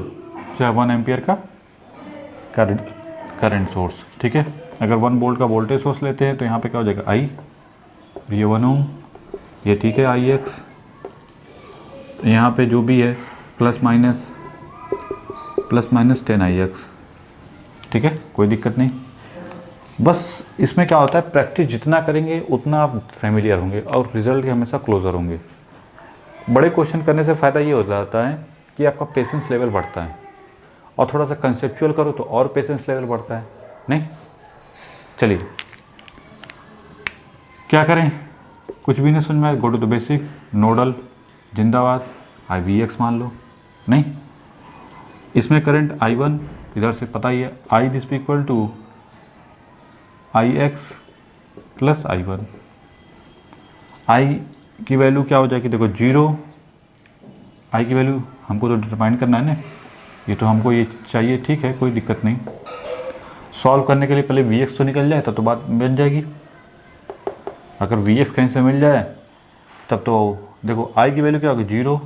चाहे 1 एम्पियर का करंट सोर्स, ठीक है। अगर 1 वोल्ट का वोल्टेज सोर्स लेते हैं तो यहाँ पे क्या हो जाएगा आई, ये 1 ओम, ये ठीक है आई एक्स, यहाँ पे जो भी है प्लस माइनस 10 आई एक्स, ठीक है, कोई दिक्कत नहीं। बस इसमें क्या होता है, प्रैक्टिस जितना करेंगे उतना आप फेमिलियर होंगे और रिजल्ट के हमेशा क्लोजर होंगे। बड़े क्वेश्चन करने से फ़ायदा ये हो जाता है कि आपका पेशेंस लेवल बढ़ता है, और थोड़ा सा कंसेप्चुअल करो तो और पेशेंस लेवल बढ़ता है। नहीं, चलिए क्या करें, कुछ भी नहीं समझ में, go to the basic, nodal जिंदाबाद, आई वी एक्स मान लो। नहीं, इसमें करंट I1 इधर से पता ही है, I this equal to I X plus I1। I की वैल्यू क्या हो जाएगी, देखो 0, आई की वैल्यू हमको तो डिटरमाइन करना है ना, ये तो हमको ये चाहिए, ठीक है, कोई दिक्कत नहीं। सॉल्व करने के लिए पहले वी एक्स तो निकल जाए तब तो बात बन जाएगी। अगर वी एक्स कहीं से मिल जाए तब तो देखो आई की वैल्यू क्या होगी 0,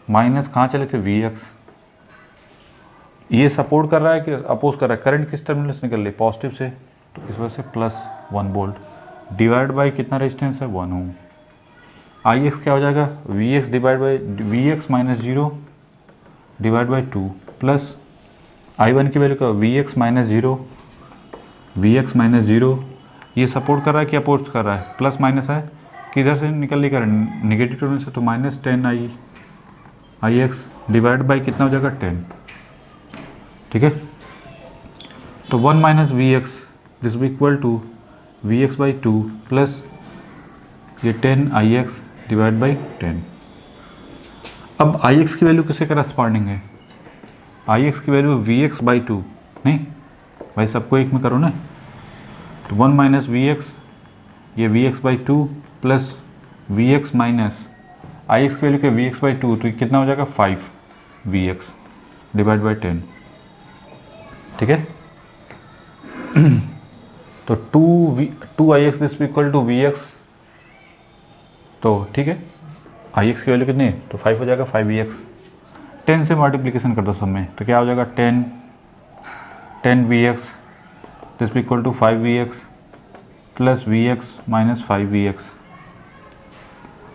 माइनस कहाँ चले थे वी एक्स, ये सपोर्ट कर रहा है कि अपोज कर रहा है, करंट किस टर्मिनल से निकल रही है, पॉजिटिव से, तो इस वजह से प्लस 1 वोल्ट डिवाइड बाई कितना रेजिस्टेंस है 1 ओम। आई एक्स क्या हो जाएगा, V X divide by V X minus 0 divide by 2 plus I1 की वैल्यू क्या, V X minus 0, V X minus 0, ये सपोर्ट कर रहा है कि अपोज कर रहा है, प्लस माइनस है, किधर से निकल रही करंट, नेगेटिव टर्मिनल से, तो minus 10 I X divide by कितना हो जाएगा 10, ठीक है। तो 1 माइनस वी एक्स दिस भी equal to V X by 2 plus ये 10 आई एक्स डिवाइड बाई 10। अब आई एक्स की वैल्यू किसके करस्पॉन्डिंग है, आई एक्स की वैल्यू वी एक्स बाई 2, नहीं भाई सबको एक में करो ना, तो 1 माइनस वी एक्स, ये V X by 2 plus V X minus I X की वैल्यू क्या वी एक्स बाई 2, तो ये कितना हो जाएगा 5 वी एक्स डिवाइड बाई 10, ठीक है। तो 2 I X this equal to V X, तो ठीक है, आई एक्स की वैल्यू कितनी है, तो 5 हो जाएगा, 5 वी एक्स, 10 से मल्टीप्लिकेशन कर दो सब में, तो क्या हो जाएगा 10 V X this equal to 5 V X plus V X minus 5 V X.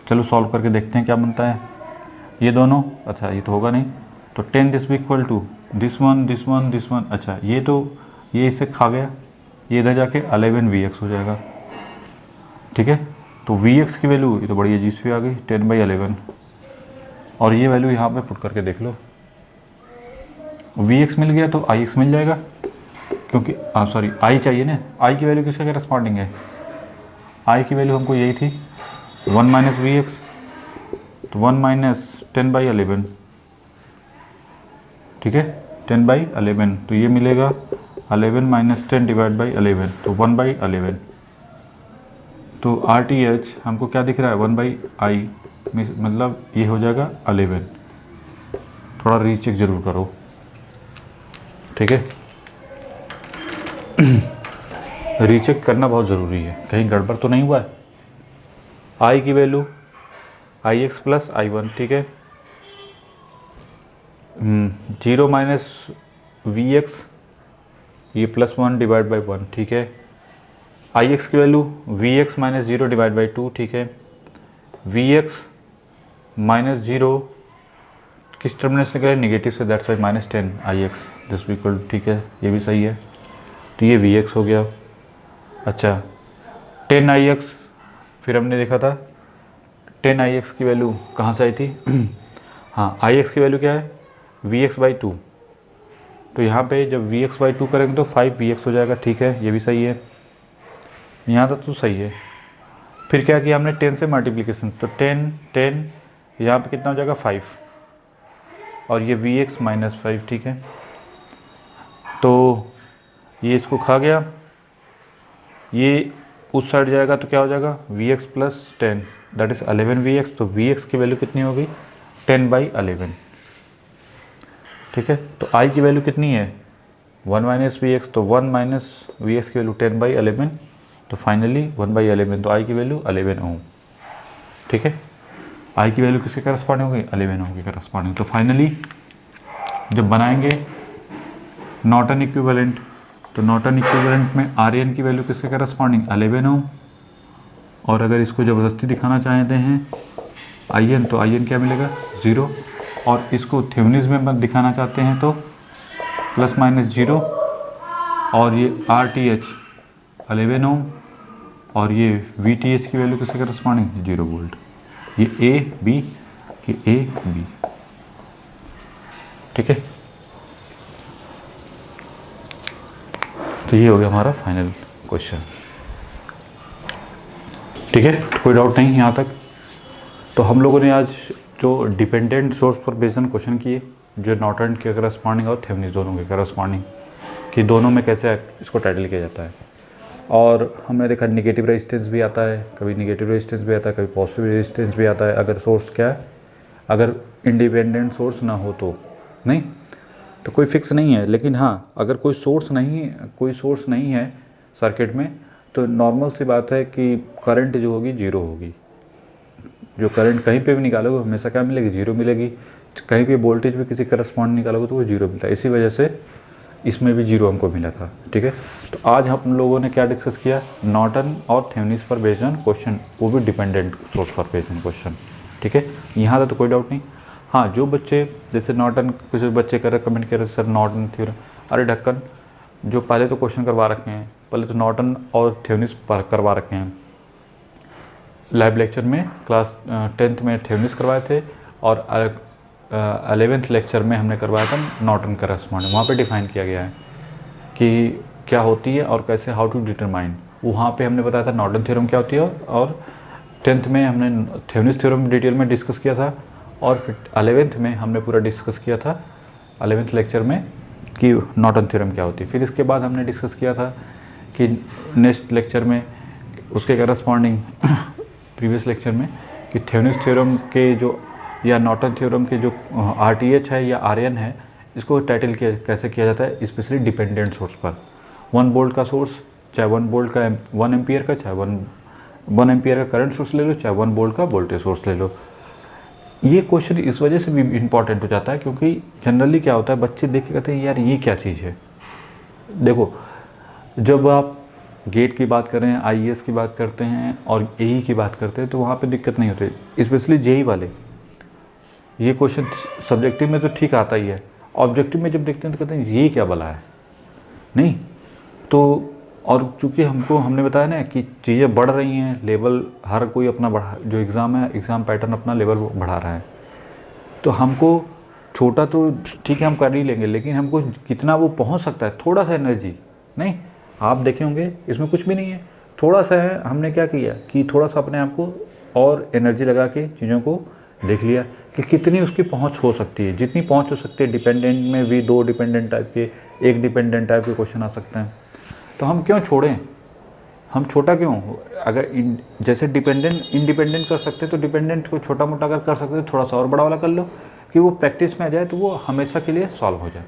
चलो सॉल्व करके देखते हैं क्या बनता है, ये दोनों, अच्छा ये तो होगा नहीं, तो 10 this equal to this one, अच्छा ये तो ये इससे खा गया, ये इधर जाके 11 वी एक्स हो जाएगा, ठीक है। तो वी एक्स की वैल्यू ये तो बड़ी अजीब सी आ गई 10/11, और ये वैल्यू यहाँ पे पुट करके देख लो, वी एक्स मिल गया तो आई एक्स मिल जाएगा, क्योंकि सॉरी आई चाहिए ना, आई की वैल्यू किसके करस्पॉन्डिंग है, आई की वैल्यू हमको यही थी 1 माइनस वी एक्स, तो 1 माइनस 10/11, ठीक है, 10/11, तो ये मिलेगा 11 माइनस 10 डिवाइड बाई 11, तो 1/11, तो आर टी एच हमको क्या दिख रहा है 1/i, मतलब ये हो जाएगा 11, थोड़ा रीचेक ज़रूर करो, ठीक है। रीचेक करना बहुत ज़रूरी है, कहीं गड़बड़ तो नहीं हुआ है। आई की वैल्यू आई एक्स प्लस I1, ठीक है, 0 माइनस वी एक्स, ये प्लस 1 डिवाइड बाई 1, ठीक है। आई एक्स की value V X minus 0 divide by 2, ठीक है। वी एक्स माइनस 0 किस टर्मिनल से निकले, नेगेटिव से, that's why minus 10 I X this equal, ठीक है, ये भी सही है, तो ये वी एक्स हो गया। अच्छा 10 आई एक्स, फिर हमने देखा था 10 आई एक्स की वैल्यू कहाँ से आई थी, हाँ आई एक्स की वैल्यू क्या है वी एक्स बाई 2, तो यहाँ पे जब वी एक्स बाई 2 करेंगे तो 5 वी एक्स हो जाएगा, ठीक है, ये भी सही है, यहाँ तक तो सही है। फिर क्या किया हमने 10 से मल्टीप्लिकेशन, तो 10 यहाँ पे कितना हो जाएगा 5, और ये वी एक्स माइनस 5, ठीक है, तो ये इसको खा गया, ये उस साइड जाएगा तो क्या हो जाएगा V X plus 10 that is 11 V X, तो वी एक्स की वैल्यू कितनी हो गई 10/11, ठीक है। तो आई की वैल्यू कितनी है 1 माइनस वी एक्स, तो 1 माइनस वी एक्स की वैल्यू 10/11, तो फाइनली 1/11, तो आई की वैल्यू 11 ओम, ठीक है। आई की वैल्यू किसके करस्पॉन्डिंग होगी 11 ओम की करस्पॉन्डिंग, तो फाइनली जब बनाएंगे नॉर्टन इक्विवेलेंट, तो नॉर्टन इक्विवेलेंट में आर एन की वैल्यू किसके करस्पॉन्डिंग 11 ओम, और अगर इसको ज़बरदस्ती दिखाना चाहते हैं आई एन, तो आई एन क्या मिलेगा 0, और इसको थेवेनिन में दिखाना चाहते हैं तो ±0, और ये आर टी एच 11 ओम, और ये वी टी एच की वैल्यू किसके करस्पॉन्डिंग 0 वोल्ट। ये ए बी, ये ए बी, ठीक है। तो ये हो गया हमारा फाइनल क्वेश्चन, ठीक है। कोई डाउट नहीं यहाँ तक। तो हम लोगों ने आज जो डिपेंडेंट सोर्स पर बेस्ड ऑन क्वेश्चन किए, जो नॉर्टन के करस्पॉन्डिंग और थेवेनिन दोनों के करस्पॉन्डिंग, कि दोनों में कैसे इसको टाइटल किया जाता है। और हमने देखा निगेटिव रेजिस्टेंस भी आता है, कभी निगेटिव रेजिस्टेंस भी आता है, कभी पॉजिटिव रेजिस्टेंस भी आता है, अगर सोर्स क्या है, अगर इंडिपेंडेंट सोर्स ना हो तो नहीं, तो कोई फिक्स नहीं है। लेकिन हाँ, अगर कोई सोर्स नहीं है सर्किट में, तो नॉर्मल सी बात है कि करंट जो होगी 0 होगी। जो करंट कहीं पे भी निकालोगे हमेशा क्या मिलेगी 0 मिलेगी। कहीं पे वोल्टेज भी किसी करस्पॉन्ड निकालोगे तो वो 0 मिलता है। इसी वजह से इसमें भी 0 हमको मिला था, ठीक है। तो आज हम लोगों ने क्या डिस्कस किया, नॉर्टन और थेवेनिन पर बेस्ड ऑन क्वेश्चन, वो भी डिपेंडेंट सोर्स पर बेस्ड ऑन क्वेश्चन, ठीक है। यहाँ तक तो कोई डाउट नहीं। हाँ, जो बच्चे जैसे नॉर्टन, कुछ बच्चे कर रहे कमेंट कर रहे सर नॉर्टन थ्योरम, अरे ढक्कन, जो पहले तो क्वेश्चन करवा रखे हैं, पहले तो नॉर्टन और थेवेनिन पर करवा रखे हैं। लाइव लेक्चर में क्लास 10th में थेवेनिन करवाए थे, और 11th लेक्चर में हमने करवाया था नॉर्टन करस्पॉन्डिंग। वहाँ पे डिफाइन किया गया है कि क्या होती है और कैसे, हाउ टू डिटरमाइन। वहाँ पे हमने बताया था नॉर्टन थ्योरम क्या होती है, और 10th में हमने थेवेनिन थ्योरम डिटेल में डिस्कस किया था, और फिर 11th में हमने पूरा डिस्कस किया था 11th लेक्चर में कि नॉर्टन थ्योरम क्या होती है। फिर इसके बाद हमने डिस्कस किया था कि नेक्स्ट लेक्चर में उसके करस्पॉन्डिंग प्रीवियस लेक्चर में कि थेवेनिन थ्योरम के जो या नॉर्टन थ्योरम के जो RTH है या RN है, इसको टाइटल कैसे किया जाता है, स्पेशली डिपेंडेंट सोर्स पर। 1 वोल्ट का सोर्स, चाहे 1 वोल्ट का 1 एम्पियर का, चाहे 1 एम्पियर का करंट सोर्स ले लो, चाहे 1 वोल्ट का वोल्टेज सोर्स ले लो। ये क्वेश्चन इस वजह से भी इम्पॉर्टेंट हो जाता है क्योंकि जनरली क्या होता है, बच्चे देख के कहते हैं यार ये क्या चीज़ है। देखो, जब आप गेट की बात करें, IAS की बात करते हैं और AE की बात करते हैं, तो वहाँ पे दिक्कत नहीं होती। स्पेशली JEE वाले ये क्वेश्चन सब्जेक्टिव में तो ठीक आता ही है, ऑब्जेक्टिव में जब देखते हैं तो कहते हैं ये क्या भला है, नहीं तो। और चूँकि हमने बताया ना कि चीज़ें बढ़ रही हैं, लेवल हर कोई अपना बढ़ा, जो एग्ज़ाम है एग्ज़ाम पैटर्न अपना लेवल बढ़ा रहा है, तो हमको छोटा तो ठीक है हम कर ही लेंगे, लेकिन हमको कितना वो पहुंच सकता है, थोड़ा सा एनर्जी नहीं, आप देखे होंगे इसमें कुछ भी नहीं है, थोड़ा सा है। हमने क्या किया कि थोड़ा सा अपने आप को और एनर्जी लगा के चीज़ों को देख लिया कि कितनी उसकी पहुंच हो सकती है, जितनी पहुंच हो सकती है। डिपेंडेंट में भी 2 डिपेंडेंट टाइप के, 1 डिपेंडेंट टाइप के क्वेश्चन आ सकते हैं, तो हम क्यों छोड़ें, हम छोटा क्यों। अगर जैसे डिपेंडेंट इंडिपेंडेंट कर सकते तो डिपेंडेंट को छोटा मोटा अगर कर सकते तो थोड़ा सा और बड़ा वाला कर लो, कि वो प्रैक्टिस में आ जाए, तो वो हमेशा के लिए सॉल्व हो जाए,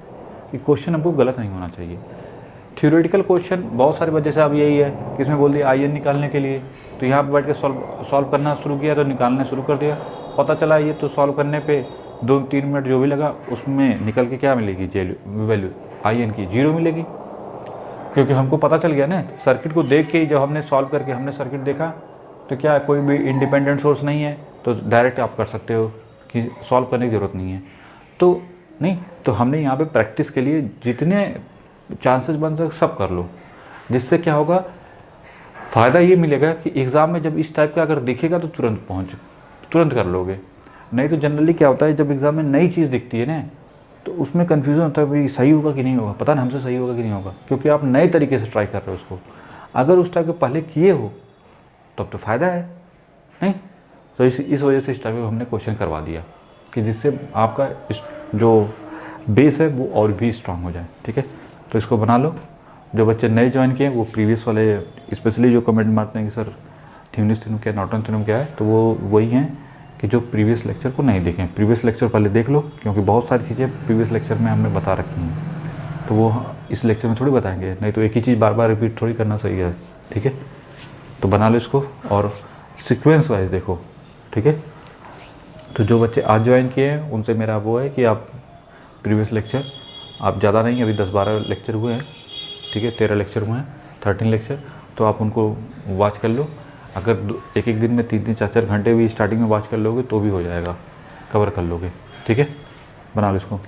कि क्वेश्चन हमको गलत नहीं होना चाहिए। थ्योरेटिकल क्वेश्चन बहुत सारे वजह से अब यही है कि इसमें बोल दिया IN निकालने के लिए, तो यहाँ पर बैठ के सॉल्व करना शुरू किया, तो निकालने शुरू कर दिया, पता चला ये तो सॉल्व करने पे 2-3 मिनट जो भी लगा उसमें निकल के क्या मिलेगी वैल्यू IN की 0 मिलेगी, क्योंकि हमको पता चल गया ना सर्किट को देख के ही। जब हमने सॉल्व करके हमने सर्किट देखा तो क्या कोई भी इंडिपेंडेंट सोर्स नहीं है, तो डायरेक्ट आप कर सकते हो कि सॉल्व करने की ज़रूरत नहीं है। तो नहीं, तो हमने यहाँ पे प्रैक्टिस के लिए जितने चांसेस बन सके सब कर लो, जिससे क्या होगा, फ़ायदा ये मिलेगा कि एग्ज़ाम में जब इस टाइप का अगर दिखेगा तो तुरंत कर लोगे। नहीं तो जनरली क्या होता है, जब एग्ज़ाम में नई चीज़ दिखती है ना, तो उसमें कन्फ्यूज़न होता है भाई सही होगा कि नहीं होगा, पता नहीं हमसे सही होगा कि नहीं होगा, क्योंकि आप नए तरीके से ट्राई कर रहे हो उसको। अगर उस टाइप के पहले किए हो तब तो फ़ायदा है, नहीं तो इस वजह से इस टाइप का हमने क्वेश्चन करवा दिया कि जिससे आपका जो बेस है वो और भी स्ट्रांग हो जाए, ठीक है। तो इसको बना लो। जो बच्चे नए ज्वाइन किए वो प्रीवियस वाले, स्पेशली जो कमेंट मारते हैं कि सर थेवेनिन थ्योरम क्या, नॉर्टन थ्योरम क्या है, तो वो वही हैं कि जो प्रीवियस लेक्चर को नहीं देखें। प्रीवियस लेक्चर पहले देख लो, क्योंकि बहुत सारी चीज़ें प्रीवियस लेक्चर में हमने बता रखी हैं, तो वो इस लेक्चर में थोड़ी बताएंगे, नहीं तो एक ही चीज़ बार बार रिपीट थोड़ी करना सही है, ठीक है। तो बना लो इसको और सीक्वेंस वाइज देखो, ठीक है। तो जो बच्चे आज ज्वाइन किए हैं उनसे मेरा वो है कि आप प्रीवियस लेक्चर, आप ज़्यादा नहीं, अभी 10-12 लेक्चर हुए हैं, ठीक है, 13 लेक्चर हुए हैं, 13 लेक्चर, तो आप उनको वॉच कर लो। अगर एक एक दिन में 3-3 4-4 घंटे भी स्टार्टिंग में वॉच कर लोगे तो भी हो जाएगा, कवर कर लोगे, ठीक है। बना लो इसको।